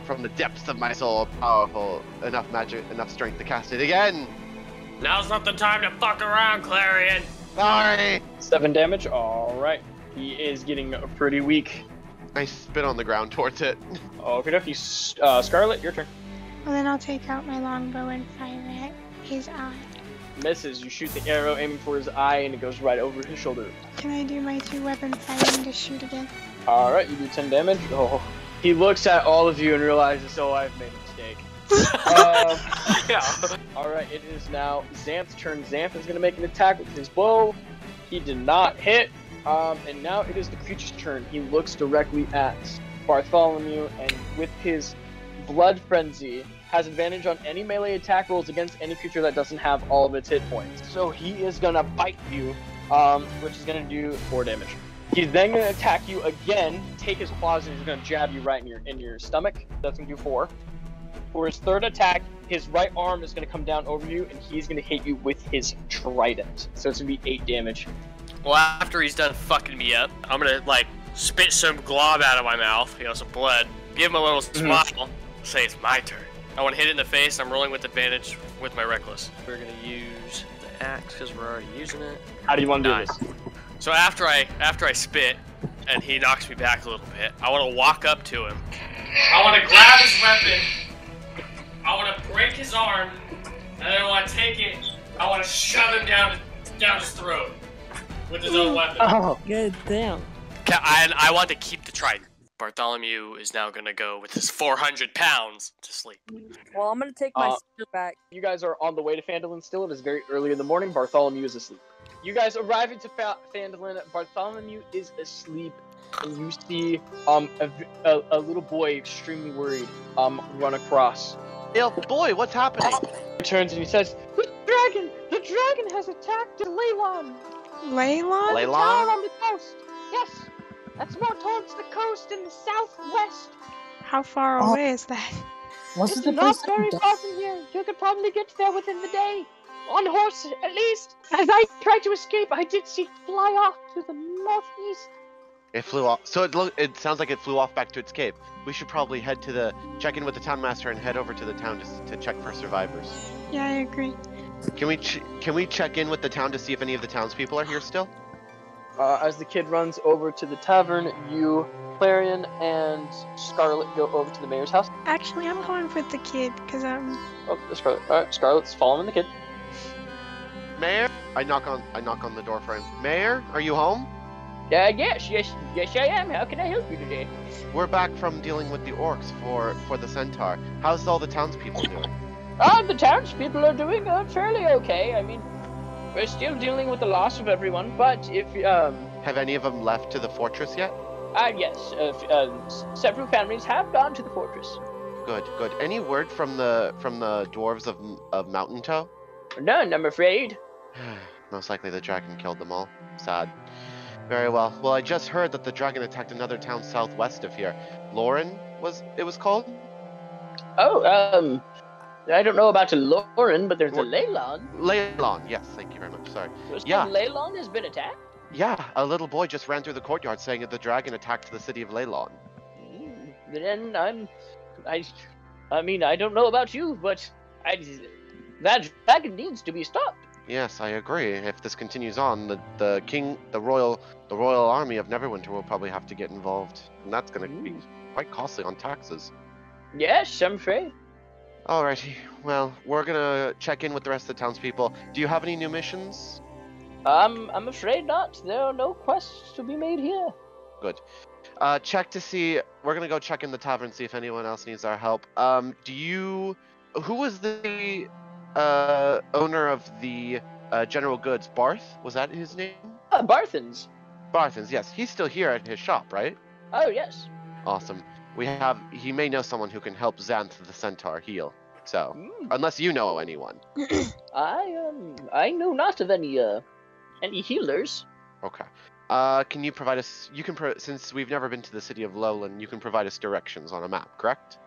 from the depths of my soul, powerful enough magic, enough strength to cast it again. Now's not the time to fuck around, Clarion. Sorry. 7 damage. All right. He is getting pretty weak. I spit on the ground towards it. Okay, dokie. Scarlet, your turn. Well, then I'll take out my longbow and fire at his eye. Misses. You shoot the arrow, aiming for his eye, and it goes right over his shoulder. Can I do my 2-weapon fighting to shoot again? All right, you do 10 damage. Oh, he looks at all of you and realizes, oh, I've made a mistake. Yeah. All right, it is now Xanth's turn. Xanth is going to make an attack with his bow. He did not hit. And now it is the creature's turn. He looks directly at Bartholomew, and with his blood frenzy, has advantage on any melee attack rolls against any creature that doesn't have all of its hit points. So he is gonna bite you, which is gonna do 4 damage. He's then gonna attack you again, take his claws, and he's gonna jab you right in your stomach. That's gonna do 4. For his third attack, his right arm is gonna come down over you, and he's gonna hit you with his trident. So it's gonna be 8 damage. Well, after he's done fucking me up, I'm gonna like spit some glob out of my mouth, some blood. Give him a little smile. Say it's my turn. I want to hit it in the face. I'm rolling with advantage with my reckless. We're gonna use the axe because we're already using it. How do you want to do this? So after I spit and he knocks me back a little bit, I want to walk up to him. I want to grab his weapon. I want to break his arm, and then I want to take it. I want to shove him down his throat with his own weapon. Oh, good damn. I want to keep the trident. Bartholomew is now gonna go with his 400 pounds to sleep. Well, I'm gonna take my spear back. You guys are on the way to Phandalin still. It is very early in the morning. Bartholomew is asleep. You guys arriving to Phandalin. Bartholomew is asleep, and you see a little boy, extremely worried, run across. Hey, boy, what's happening? He turns and he says, "The dragon has attacked Leylon. Leylon? The tower on the coast. Yes, that's more towards the coast in the southwest. How far away is that? What's It's the not place? very far from here. You could probably get there within the day. On horse, at least. As I tried to escape, I did see it fly off to the northeast." It flew off. So it sounds like it flew off back to its cave. We should probably check in with the town master and head over to the town to check for survivors. Yeah, I agree. Can we check in with the town to see if any of the townspeople are here still? As the kid runs over to the tavern, you, Claireon, and Scarlet go over to the mayor's house. Actually, I'm going with the kid, because Oh, the Scarlet. Alright, Scarlet's following the kid. Mayor? I knock on the door for him. Mayor, are you home? Yes, I am. How can I help you today? We're back from dealing with the orcs for the centaur. How's all the townspeople doing? The townspeople are doing fairly okay. I mean, we're still dealing with the loss of everyone, but if, Have any of them left to the fortress yet? yes, several families have gone to the fortress. Good. Any word from the dwarves of Mountain Toe? None, I'm afraid. Most likely the dragon killed them all. Sad. Very well. Well, I just heard that the dragon attacked another town southwest of here. Lauren was called? Oh, I don't know about a Lauren, but there's a Leylon. Leylon, yes, thank you very much, sorry. Yeah. Leylon has been attacked? Yeah, a little boy just ran through the courtyard saying that the dragon attacked the city of Leylon. Then I mean, I don't know about you, but that dragon needs to be stopped. Yes, I agree. If this continues on, the royal army of Neverwinter will probably have to get involved, and that's going to be quite costly on taxes. Yes, I'm afraid. Alrighty. Well, we're gonna check in with the rest of the townspeople. Do you have any new missions? I'm afraid not. There are no quests to be made here. Good. Check to see. We're gonna go check in the tavern, see if anyone else needs our help. Who was the owner of the General Goods? Barth? Was that his name? Barthens. Barthens, yes. He's still here at his shop, right? Oh, yes. Awesome. He may know someone who can help Xanth the Centaur heal. So, unless you know anyone. I know not of any healers. Okay. Can you provide us, since we've never been to the city of Lowland, you can provide us directions on a map, correct?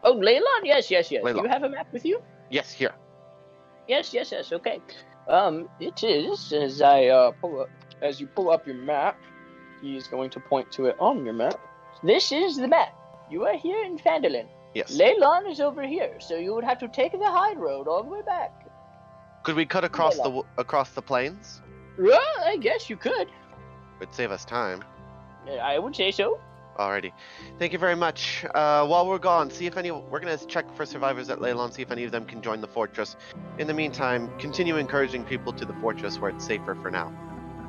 Oh, Leylon? Yes. Leylon. You have a map with you? Yes, here. Yes, okay. It is, as you pull up your map, he's going to point to it on your map. This is the map. You are here in Phandalin. Yes. Leylon is over here, so you would have to take the high road all the way back. Could we cut across the plains? Well, I guess you could. Would save us time. I would say so. Alrighty. Thank you very much. While we're gone, we're gonna check for survivors at Leylon, see if any of them can join the fortress. In the meantime, continue encouraging people to the fortress where it's safer for now.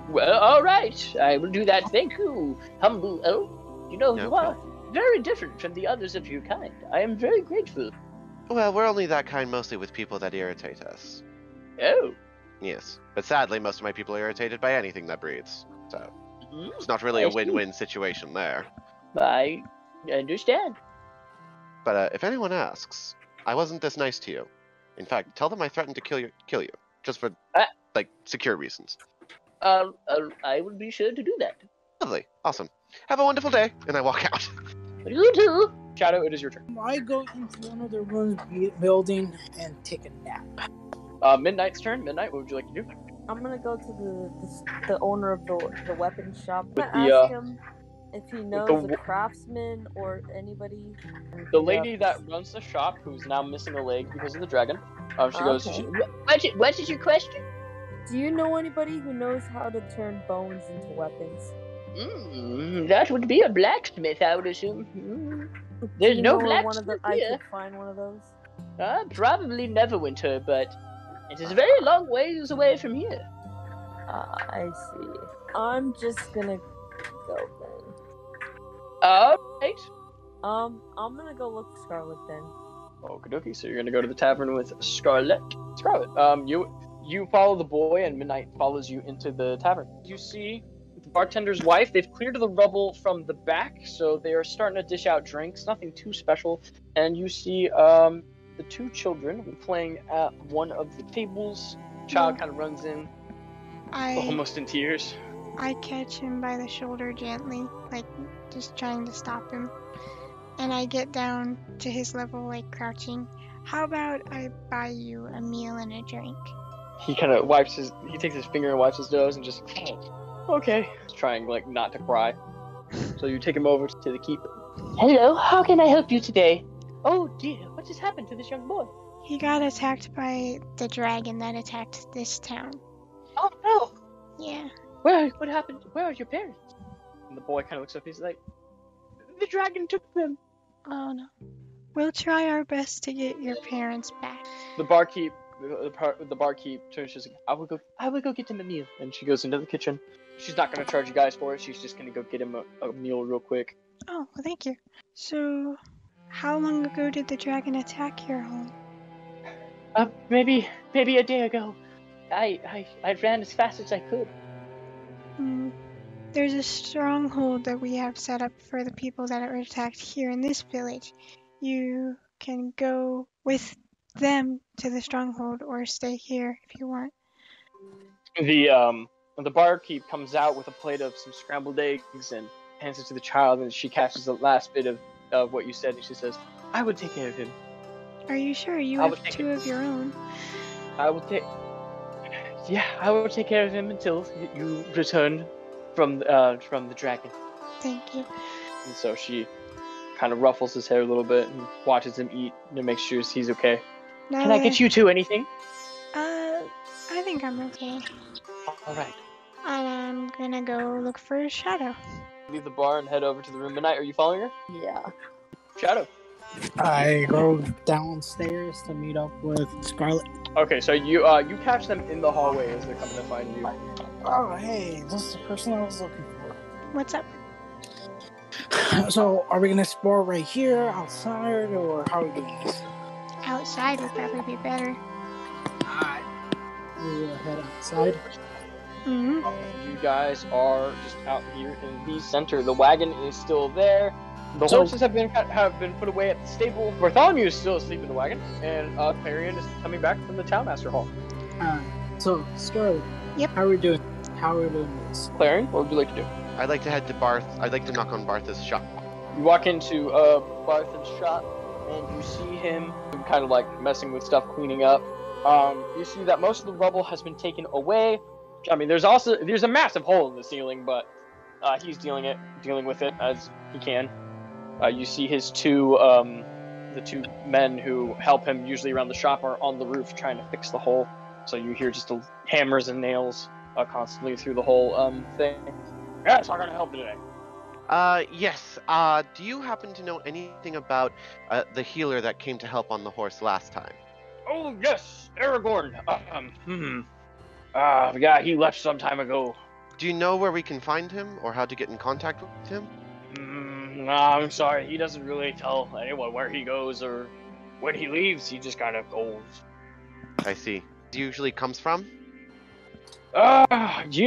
Well, alright. I will do that. Thank you, humble elf. You know, you are very different from the others of your kind. I am very grateful. Well, we're only that kind mostly with people that irritate us. Oh. Yes. But sadly, most of my people are irritated by anything that breathes. So, it's not really a win-win situation there. I understand. But if anyone asks, I wasn't this nice to you. In fact, tell them I threatened to kill you, just for like secure reasons. I will be sure to do that. Lovely, awesome. Have a wonderful day, and I walk out. You too. Shadow, it is your turn. I go into one of the rooms building and take a nap. Midnight's turn. Midnight, what would you like to do? I'm gonna go to the owner of the weapon shop. I'm With gonna ask him if he knows the a craftsman or anybody. The lady that runs the shop, who's now missing a leg because of the dragon, she goes, Okay. What is your question? Do you know anybody who knows how to turn bones into weapons? That would be a blacksmith, I would assume. There's Do you no know where one of blacksmith I here. could find one of those. Probably Neverwinter, but it is a very long ways away from here. I see. I'm just gonna go then. Alright. I'm gonna go look for Scarlet then. okie dokie, so you're gonna go to the tavern with Scarlet. Scarlet, you follow the boy, and Midnight follows you into the tavern. You see the bartender's wife. They've cleared the rubble from the back, so they are starting to dish out drinks. Nothing too special. And you see the two children playing at one of the tables. Child kind of runs in, almost in tears. I catch him by the shoulder gently, like just trying to stop him. And I get down to his level, like crouching. How about I buy you a meal and a drink? He kind of he takes his finger and wipes his nose and just, okay. Trying, like, not to cry. So you take him over to the keep. Hello, how can I help you today? Oh dear, what just happened to this young boy? He got attacked by the dragon that attacked this town. Oh no! Yeah. What happened? Where are your parents? And the boy kind of looks up. He's like, the dragon took them. Oh no. We'll try our best to get your parents back. The barkeep turns. She's like, I will go get him a meal. And she goes into the kitchen. She's not gonna charge you guys for it. She's just gonna go get him a meal real quick. Oh, well, thank you. So, how long ago did the dragon attack your home? Maybe a day ago. I ran as fast as I could. There's a stronghold that we have set up for the people that were attacked here in this village. You can go with them to the stronghold or stay here if you want. The barkeep comes out with a plate of some scrambled eggs and hands it to the child, and she catches the last bit of what you said, and she says, I will take care of him. Are you sure? You have two of your own. I will take care of him until you return from the dragon. Thank you. And so she kind of ruffles his hair a little bit and watches him eat to make sure he's okay. Can I get you two anything? I think I'm okay. Alright. And I'm gonna go look for Shadow. Leave the bar and head over to the room. Midnight, are you following her? Yeah. Shadow. I go downstairs to meet up with Scarlet. Okay, so you catch them in the hallway as they're coming to find you. Oh, hey, this is the person I was looking for. What's up? So, are we gonna explore right here, outside, or how are we doing this? Outside would probably be better. Alright. We'll head outside. Mm-hmm. You guys are just out here in the center. The wagon is still there. The horses have been put away at the stable. Bartholomew is still asleep in the wagon, and Claireon is coming back from the townmaster hall. So, Scarlet. Yep. How are we doing? How are we doing this? Claireon, what would you like to do? I'd like to head to Barth. I'd like to knock on Barth's shop. You walk into Barthen's shop, and you see him kind of like messing with stuff, cleaning up. You see that most of the rubble has been taken away. I mean, there's a massive hole in the ceiling, but he's dealing with it as he can. You see his the two men who help him usually around the shop are on the roof trying to fix the hole. So you hear just the hammers and nails constantly through the whole thing. Yes, I'm gonna help you today. Yes. Do you happen to know anything about the healer that came to help on the horse last time? Oh yes, Aragorn. Yeah, he left some time ago. Do you know where we can find him, or how to get in contact with him? I'm sorry, he doesn't really tell anyone where he goes or when he leaves. He just kind of goes. I see. He usually comes from? He's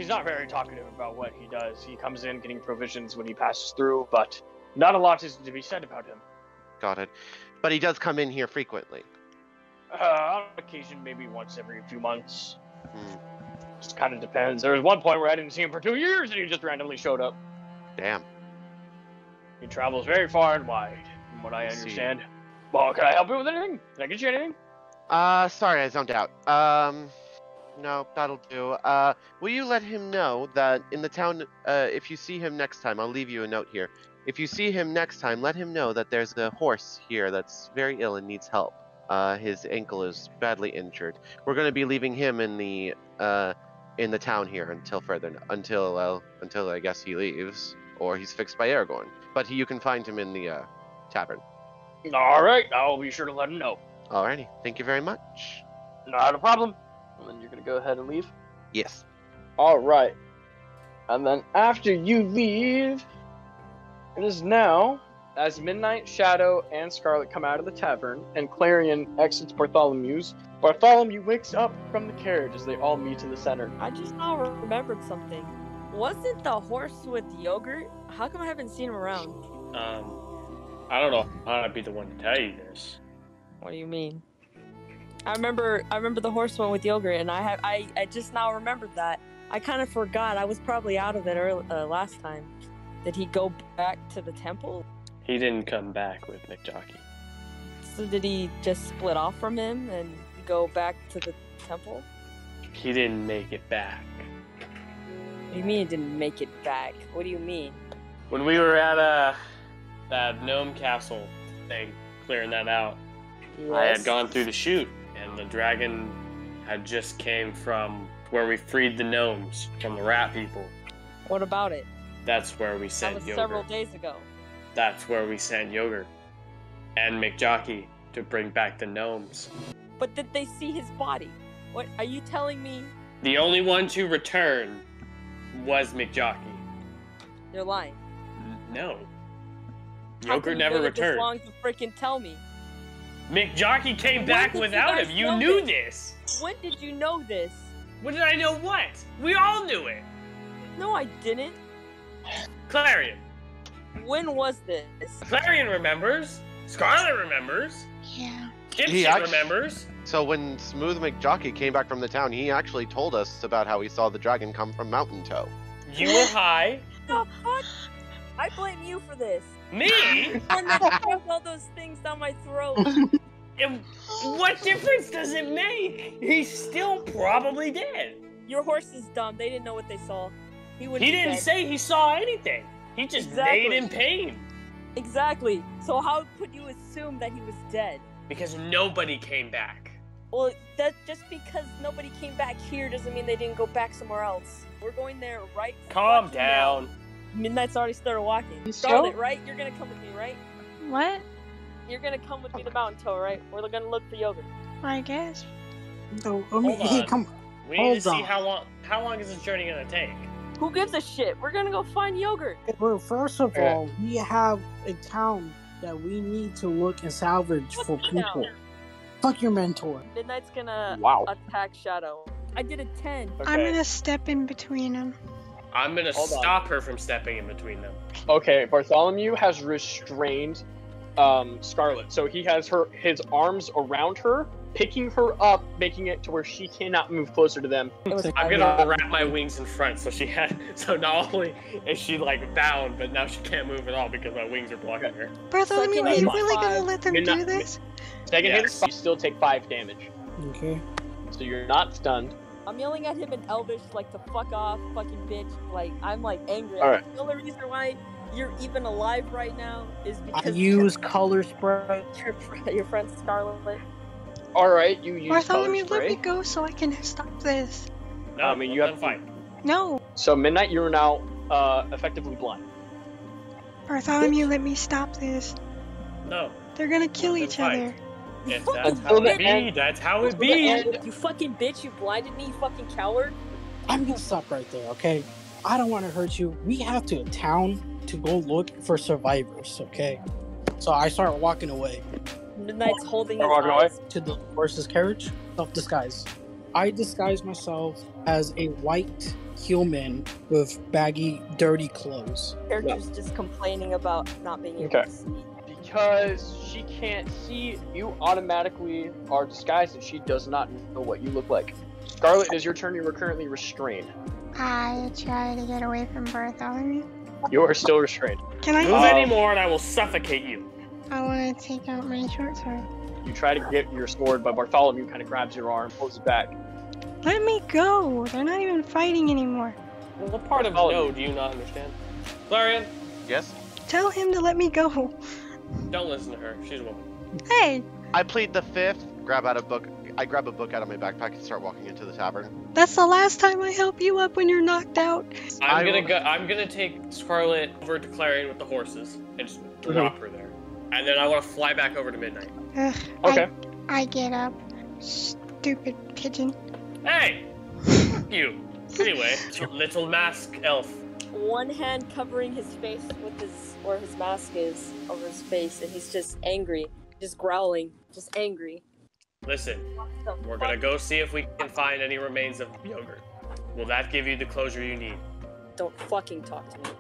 not very talkative about what he does. He comes in getting provisions when he passes through, but not a lot is to be said about him. Got it. But he does come in here frequently. On occasion, maybe once every few months. Hmm. Just kind of depends. There was one point where I didn't see him for 2 years, and he just randomly showed up. Damn. He travels very far and wide, from what I understand. Well, can I help you with anything? Can I get you anything? Sorry, I zoned out. No, that'll do. Will you let him know that in the town, if you see him next time, I'll leave you a note here. If you see him next time, let him know that there's a horse here that's very ill and needs help. His ankle is badly injured. We're going to be leaving him in the town here until I guess he leaves, or he's fixed by Aragorn. But you can find him in the tavern. All right, I'll be sure to let him know. Alrighty, thank you very much. Not a problem. And then you're gonna go ahead and leave? Yes. All right. And then after you leave, it is now, as Midnight, Shadow, and Scarlet come out of the tavern, and Claireon exits Bartholomew's, Bartholomew wakes up from the carriage as they all meet in the center. I just now remembered something. Wasn't the horse with yogurt? How come I haven't seen him around? I don't know how to be the one to tell you this. What do you mean? I remember the horse one with yogurt, and I just now remembered that. I kind of forgot. I was probably out of it last time. Did he go back to the temple? He didn't come back with McJockey. So did he just split off from him and go back to the temple? He didn't make it back. What do you mean he didn't make it back? What do you mean? When we were at that gnome castle thing, clearing that out, Yes. I had gone through the chute, and the dragon had just came from where we freed the gnomes from the rat people. What about it? That's where we That sent was Yogurt. several days ago. That's where we sent Yogurt and McJockey to bring back the gnomes. But did they see his body? What are you telling me? The only one to return was McJockey. You're lying. No. How Yogurt come never you waited this returned. long to freaking tell me? McJockey came When back did you without guys him. You know knew this? this. When did you know this? When did I know what? We all knew it. No, I didn't. Clarion. When was this? Clarion remembers. Scarlet remembers. Yeah. Dipshit remembers. So when Smooth McJockey came back from the town, he actually told us about how he saw the dragon come from Mountain Toe. You were high. The fuck? I blame you for this. Me? And then shoved all those things down my throat. And what difference does it make? He's still probably dead. Your horse is dumb. They didn't know what they saw. He wouldn't He be didn't dead. say he saw anything. He just Exactly. laid in pain. Exactly. So how could you assume that he was dead? Because nobody came back. Well, that just because nobody came back here doesn't mean they didn't go back somewhere else. We're going there right. Calm fucking now. down. Midnight's already started walking. You Scarlet, sure? right? You're gonna come with me, right? What? You're gonna come with me to Mountain Toe, right? We're gonna look for yogurt. I guess. No, Hold hey, on. come. We need Hold to see on. how long is this journey gonna take? Who gives a shit? We're gonna go find yogurt. Well, first of Okay. all, we have a town that we need to look and salvage Fuck for the people. town. Fuck your mentor. Midnight's gonna Wow. attack Shadow. I did a 10. I'm Okay. gonna step in between them. I'm gonna Hold on. stop her from stepping in between them. Okay, Bartholomew has restrained Scarlet, so he has his arms around her, picking her up, making it to where she cannot move closer to them. It was I'm gonna wrap my wings in front so not only is she like bound, but now she can't move at all because my wings are blocking her. Bartholomew, Second are you hit, really gonna 5. let them You're do not- this? Second Yes. hit, you still take 5 damage, Okay. so you're not stunned. I'm yelling at him in Elvish, like, to fuck off, fucking bitch. Like, I'm, like, angry. Alright. The only reason why you're even alive right now is I because use color spray. your friend Scarlet. All right, you use Bartholomew, color let me spray. go so I can stop this. No, I mean, you have to fight. No. So Midnight, you are now effectively blind. Bartholomew, let me stop this. No, They're gonna kill Let them each fight. other. that's fucking how the it be. end- That's how it until the be. end. You fucking bitch, you blinded me, you fucking coward. I'm gonna stop right there, okay? I don't want to hurt you. We have to a town to go look for survivors, okay? So I start walking away Midnight's holding his You're walking away? eyes. to the horse's carriage. Self-disguise. I disguise myself as a white human with baggy, dirty clothes. Character's just complaining about not being able Okay. to see. because she can't see, you automatically are disguised and she does not know what you look like. Scarlet, it is your turn. You are currently restrained. I try to get away from Bartholomew. You are still restrained. Can I? Move anymore and I will suffocate you. I want to take out my short sword. You try to get your sword, but Bartholomew kind of grabs your arm, pulls it back. Let me go. They're not even fighting anymore. Well, what part of no do you not understand? Claireon, Yes? Tell him to let me go. don't listen to her. She's a woman. Hey, I plead the fifth, I grab a book out of my backpack and start walking into the tavern. that's the last time I help you up when you're knocked out. I'm gonna take Scarlet over to Clarion with the horses and just drop her there. And then I want to fly back over to Midnight. Ugh, Okay. I get up. Stupid pigeon. Hey! Fuck you! Anyway, little mask elf. One hand covering his face with where his mask is over his face, and he's just angry, just growling, just angry. Listen, we're gonna go see if we can find any remains of yogurt. Will that give you the closure you need? Don't fucking talk to me.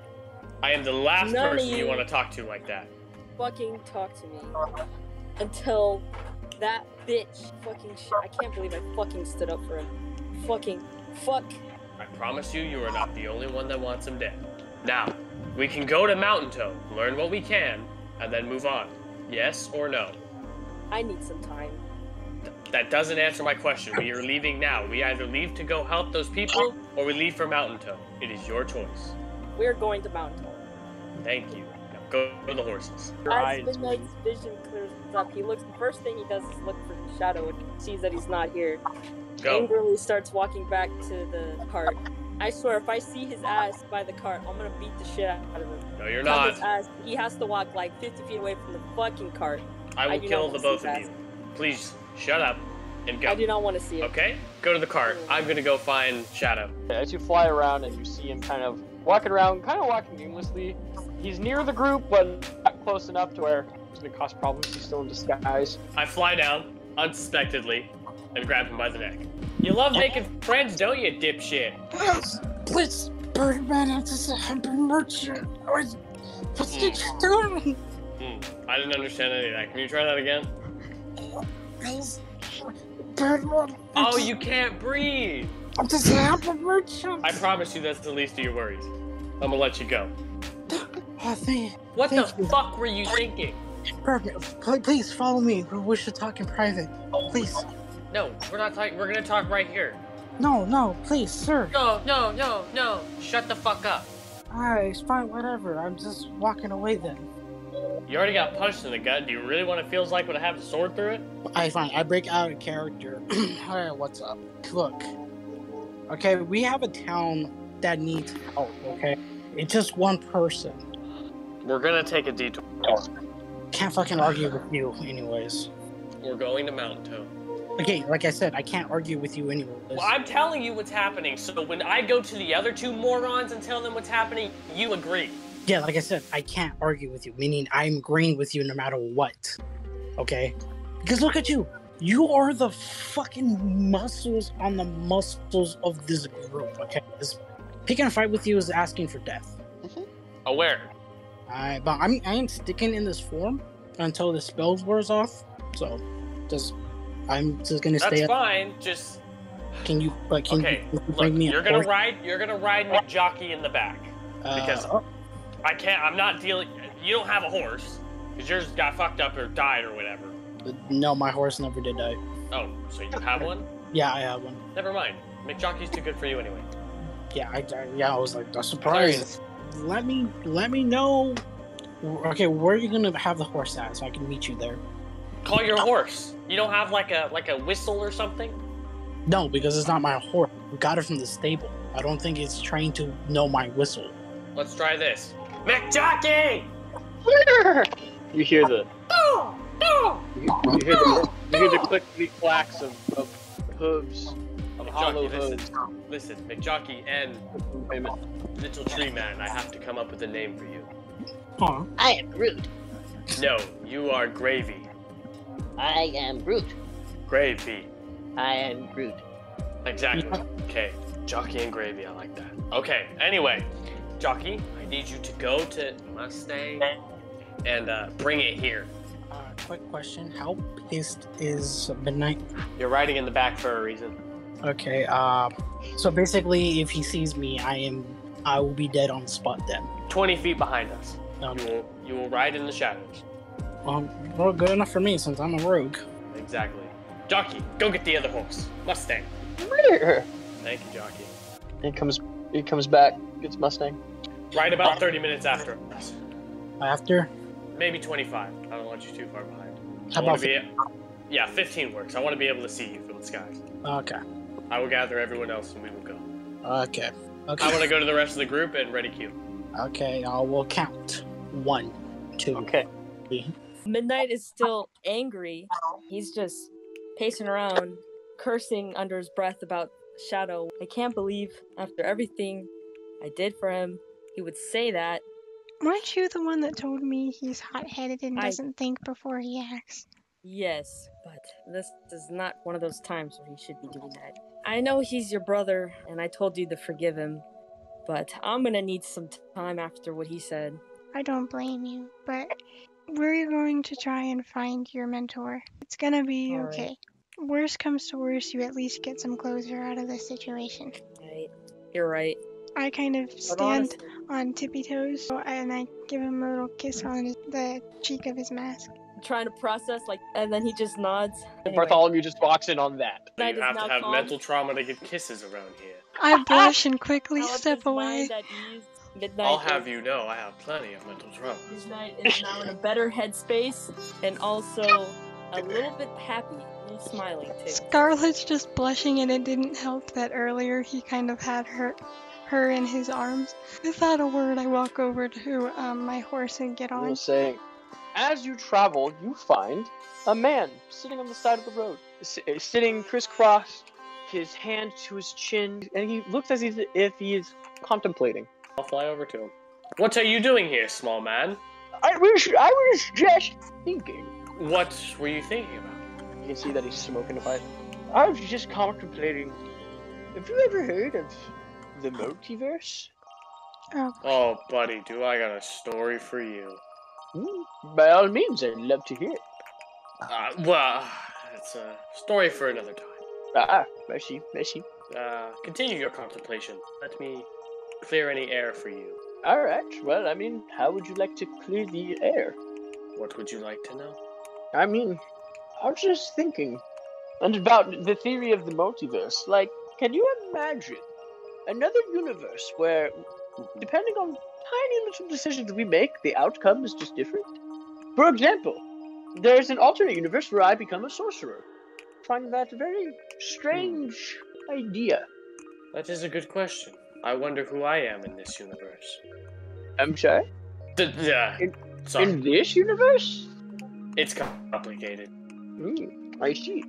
I am the last None of person you you- want to talk to like that. Fucking talk to me. Until that bitch I can't believe I fucking stood up for him. Fuck. I promise you are not the only one that wants him dead. Now, we can go to Mountain Toe, learn what we can, and then move on. Yes or no? I need some time. That doesn't answer my question. We are leaving now. We either leave to go help those people, or we leave for Mountain Toe. It is your choice. We're going to Mountain Toe. Thank you. Now go to the horses. As Midnight's vision clears up, the first thing he does is look for Shadow and sees that he's not here. Go. Angrily starts walking back to the cart. I swear, if I see his ass by the cart, I'm gonna beat the shit out of him. No, you're Cut not. his ass. He has to walk like 50 feet away from the fucking cart. I will do kill not the wanna both see of his you. Please, shut up and go. I do not want to see it. Okay? Go to the cart. I'm gonna go find Shadow. As you fly around and you see him kind of walking around, kind of walking aimlessly, he's near the group, but not close enough to where it's going to cause problems. He's still in disguise. I fly down, unsuspectedly, and grab him by the neck. You love making friends, don't you, dipshit? Please, Birdman, I'm just a happy merchant. What's doing? I didn't understand any of that. Can you try that again? Please, Birdman. Oh, you can't breathe! I'm just a happy merchant. I promise you that's the least of your worries. I'm gonna let you go. Oh, What thank the you. fuck were you thinking? Birdman, please follow me. We wish to talk in private. Please. No, we're not talking. We're gonna talk right here. No, please, sir. No. Shut the fuck up. Alright, it's fine, whatever. I'm just walking away then. You already got punched in the gut. Do you really want to feel like when I have a sword through it? Fine. I break out of character. Alright, what's up? Look. Okay, we have a town that needs help, okay? It's just one person. We're gonna take a detour. Can't fucking argue with you anyways. We're going to Mountain Toe. Okay, like I said, I can't argue with you anyways. Well, I'm telling you what's happening, so when I go to the other two morons and tell them what's happening, you agree. Yeah, like I said, I can't argue with you, meaning I'm agreeing with you no matter what. Okay? Because look at you. You are the fucking muscles on the muscles of this group, okay? Picking a fight with you is asking for death. Aware. But I am sticking in this form until the spells wears off. So, I'm just gonna stay. That's fine. Just can you okay. you Look, bring me you're a gonna horse? ride. You're gonna ride McJockey in the back because I can't. I'm not dealing. You don't have a horse because yours got fucked up or died or whatever. No, my horse never did die. Oh, so you have one? Yeah, I have one. Never mind. McJockey's too good for you anyway. Yeah, I was like, that's surprised. Let me know. Okay, where are you gonna have the horse at so I can meet you there? Call your horse. You don't have like a whistle or something? No, because it's not my horse. We got it from the stable. I don't think it's trained to know my whistle. Let's try this. McJockey! You hear the you hear the clickety clacks of hooves, of hollow hooves. Listen, McJockey and Little Tree Man, I have to come up with a name for you. Huh? I am Groot. No, you are Gravy. I am Groot. Gravy. I am Groot. Exactly. Okay, Jockey and Gravy, I like that. Okay, anyway, Jockey, I need you to go to Mustang and bring it here. Quick question. How pissed is Midnight? You're riding in the back for a reason. Okay, so basically if he sees me, I will be dead on the spot then. 20 feet behind us. Okay. You will ride in the shadows. Well, good enough for me since I'm a rogue. Exactly. Jockey, go get the other horse. Mustang. Where? Thank you, Jockey. He comes back, gets Mustang. Ride about 30 minutes after us. After? Maybe 25. I don't want you too far behind. How about 15 works. I want to be able to see you from the skies. Okay. I will gather everyone else and we will go. Okay. I want to go to the rest of the group and ready queue. Okay, I will count. 1, 2. Okay. 3. Midnight is still angry. He's just pacing around, cursing under his breath about Shadow. I can't believe after everything I did for him, he would say that. Weren't you the one that told me he's hot-headed and doesn't think before he acts? Yes, but this is not one of those times where he should be doing that. I know he's your brother, and I told you to forgive him, but I'm gonna need some time after what he said. I don't blame you, but we're going to try and find your mentor. It's gonna be All okay. right. Worst comes to worst, you at least get some closure out of this situation. Right. You're right. I kind of But stand honestly, on tippy toes, and I give him a little kiss on the cheek of his mask. I'm trying to process, and then he just nods. And Anyway, Bartholomew just walks in on that. Midnight You is have now to have calm. mental trauma to give kisses around here. I blush and quickly Now with step his away. mind at ease, Midnight I'll have is- you know I have plenty of mental trauma. Midnight is now in a better headspace and also a little bit happy, a little smiling too. Scarlet's just blushing, and it didn't help that earlier he kind of had her in his arms. Without a word, I walk over to my horse and get I on. was saying, as you travel, you find a man sitting on the side of the road, sitting crisscrossed, his hand to his chin, and he looks as if he is contemplating. I'll fly over to him. What are you doing here, small man? I was just thinking. What were you thinking about? You can see that he's smoking a pipe. I was just contemplating. Have you ever heard of the multiverse? Oh, buddy, do I got a story for you. By all means, I'd love to hear it. Well, it's a story for another time. I see. Continue your contemplation. Let me clear any air for you. Alright, well, how would you like to clear the air? What would you like to know? I was just thinking. And about the theory of the multiverse. Like, can you imagine another universe where, depending on tiny little decisions we make, the outcome is just different? For example, there's an alternate universe where I become a sorcerer. I find that a very strange idea. That is a good question. I wonder who I am in this universe. I'm sorry? Sorry. In this universe? It's complicated. I see.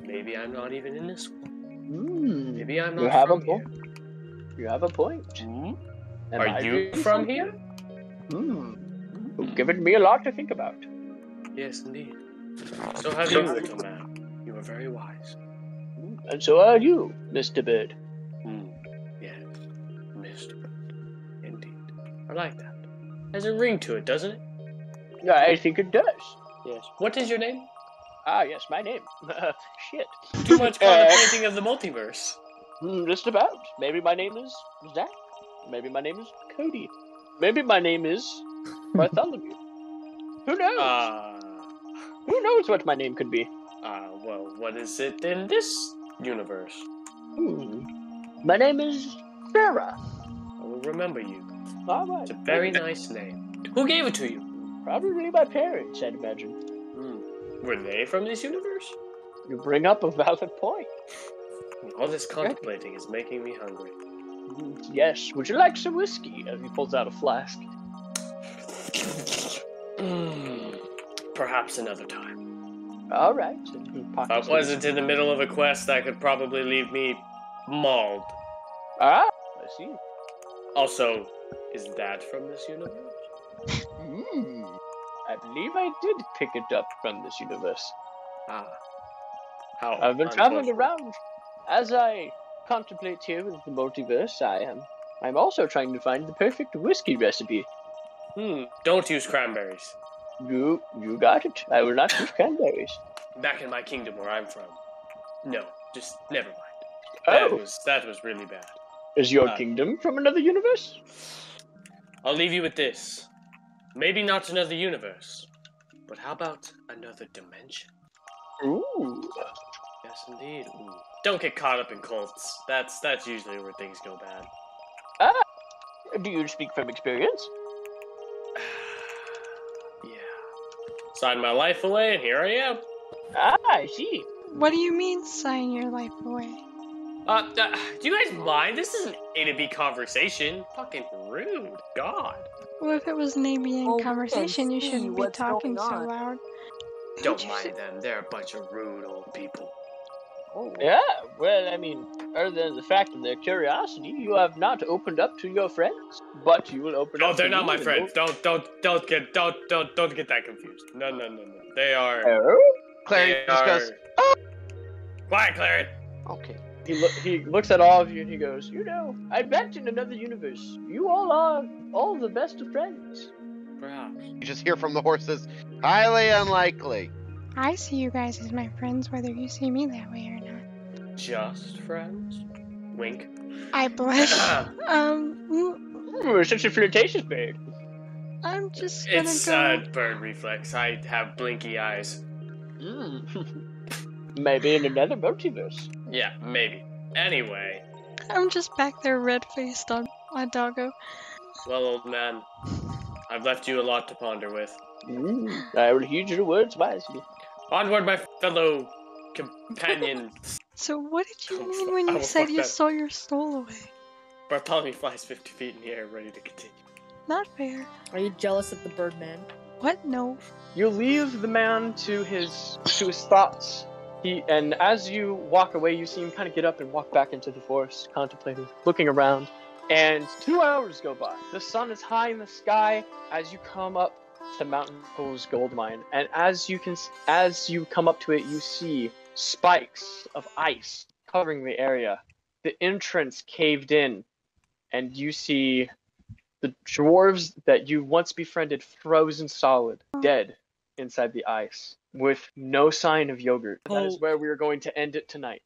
Maybe I'm not even in this one. Maybe I'm You not have from a point. here. You have a point. Are you from here? You've given me a lot to think about. Yes, indeed. So have you, little man. You are very wise. And so are you, Mr. Bird. Yes, Mr. Indeed. I like that. There's a ring to it, doesn't it? I think it does. Yes. What is your name? Yes, my name. Shit. Too much contemplating of the multiverse. Just about. Maybe my name is Zach. Maybe my name is Cody. Maybe my name is Bartholomew. Who knows? Who knows what my name could be? Well, what is it in this universe? My name is Sarah. I will remember you. Alright. It's a very nice name. Who gave it to you? Probably my parents, I'd imagine. Were they from this universe? You bring up a valid point. All this contemplating is making me hungry. Yes. Would you like some whiskey? As he pulls out a flask. Perhaps another time. Alright. If I wasn't in the middle of a quest that could probably leave me mauled. I see. Also, is that from this universe? I believe I did pick it up from this universe. How? I've been traveling around. As I contemplate here with the multiverse, I'm also trying to find the perfect whiskey recipe. Don't use cranberries. You got it. I will not use cranberries. Back in my kingdom where I'm from. No, just never mind. Oh, That was really bad. is your kingdom from another universe? I'll leave you with this. Maybe not another universe, but how about another dimension? Ooh. Yes, indeed. Ooh. Don't get caught up in cults. That's usually where things go bad. Do you speak from experience? Yeah. Signed my life away, and here I am. I see. What do you mean, sign your life away? Do you guys mind? This is an A to B conversation. Fucking rude. God. Well, if it was an ABN Well, we conversation, can you see shouldn't be what's talking going so on. loud. Don't mind them. They're a bunch of rude old people. Oh. Yeah, well, I mean, other than the fact of their curiosity, you have not opened up to your friends, but you will open up. Oh, they're to not me my and friends. Don't get that confused. No. They are. Oh? Claire just goes, Quiet, Claire. okay. He looks at all of you and he goes, "You know, I bet in another universe, you all are all the best of friends." Perhaps. You just hear from the horses, highly unlikely. I see you guys as my friends, whether you see me that way or not. Just friends? Wink. I blush. Ooh, such a flirtatious bird. I'm just gonna It's go. bird reflex. I have blinky eyes. Maybe in another multiverse. Yeah, maybe. Anyway, I'm just back there red-faced on doggo. well, old man, I've left you a lot to ponder with. I will heed your words wisely. Onward, my fellow companion. So what did you Oh, mean fuck. when I you will said fuck you that. stole your soul away? Bartholomew flies 50 feet in the air, ready to continue. Not fair. Are you jealous of the Birdman? What? No. You leave the man to his thoughts. And as you walk away, you see him kind of get up and walk back into the forest, contemplating, looking around. And 2 hours go by. The sun is high in the sky as you come up to Mountain Pool's gold mine. And as you come up to it, you see spikes of ice covering the area. The entrance caved in, and you see the dwarves that you once befriended frozen solid, dead inside the ice, with no sign of yogurt. That is where we are going to end it tonight.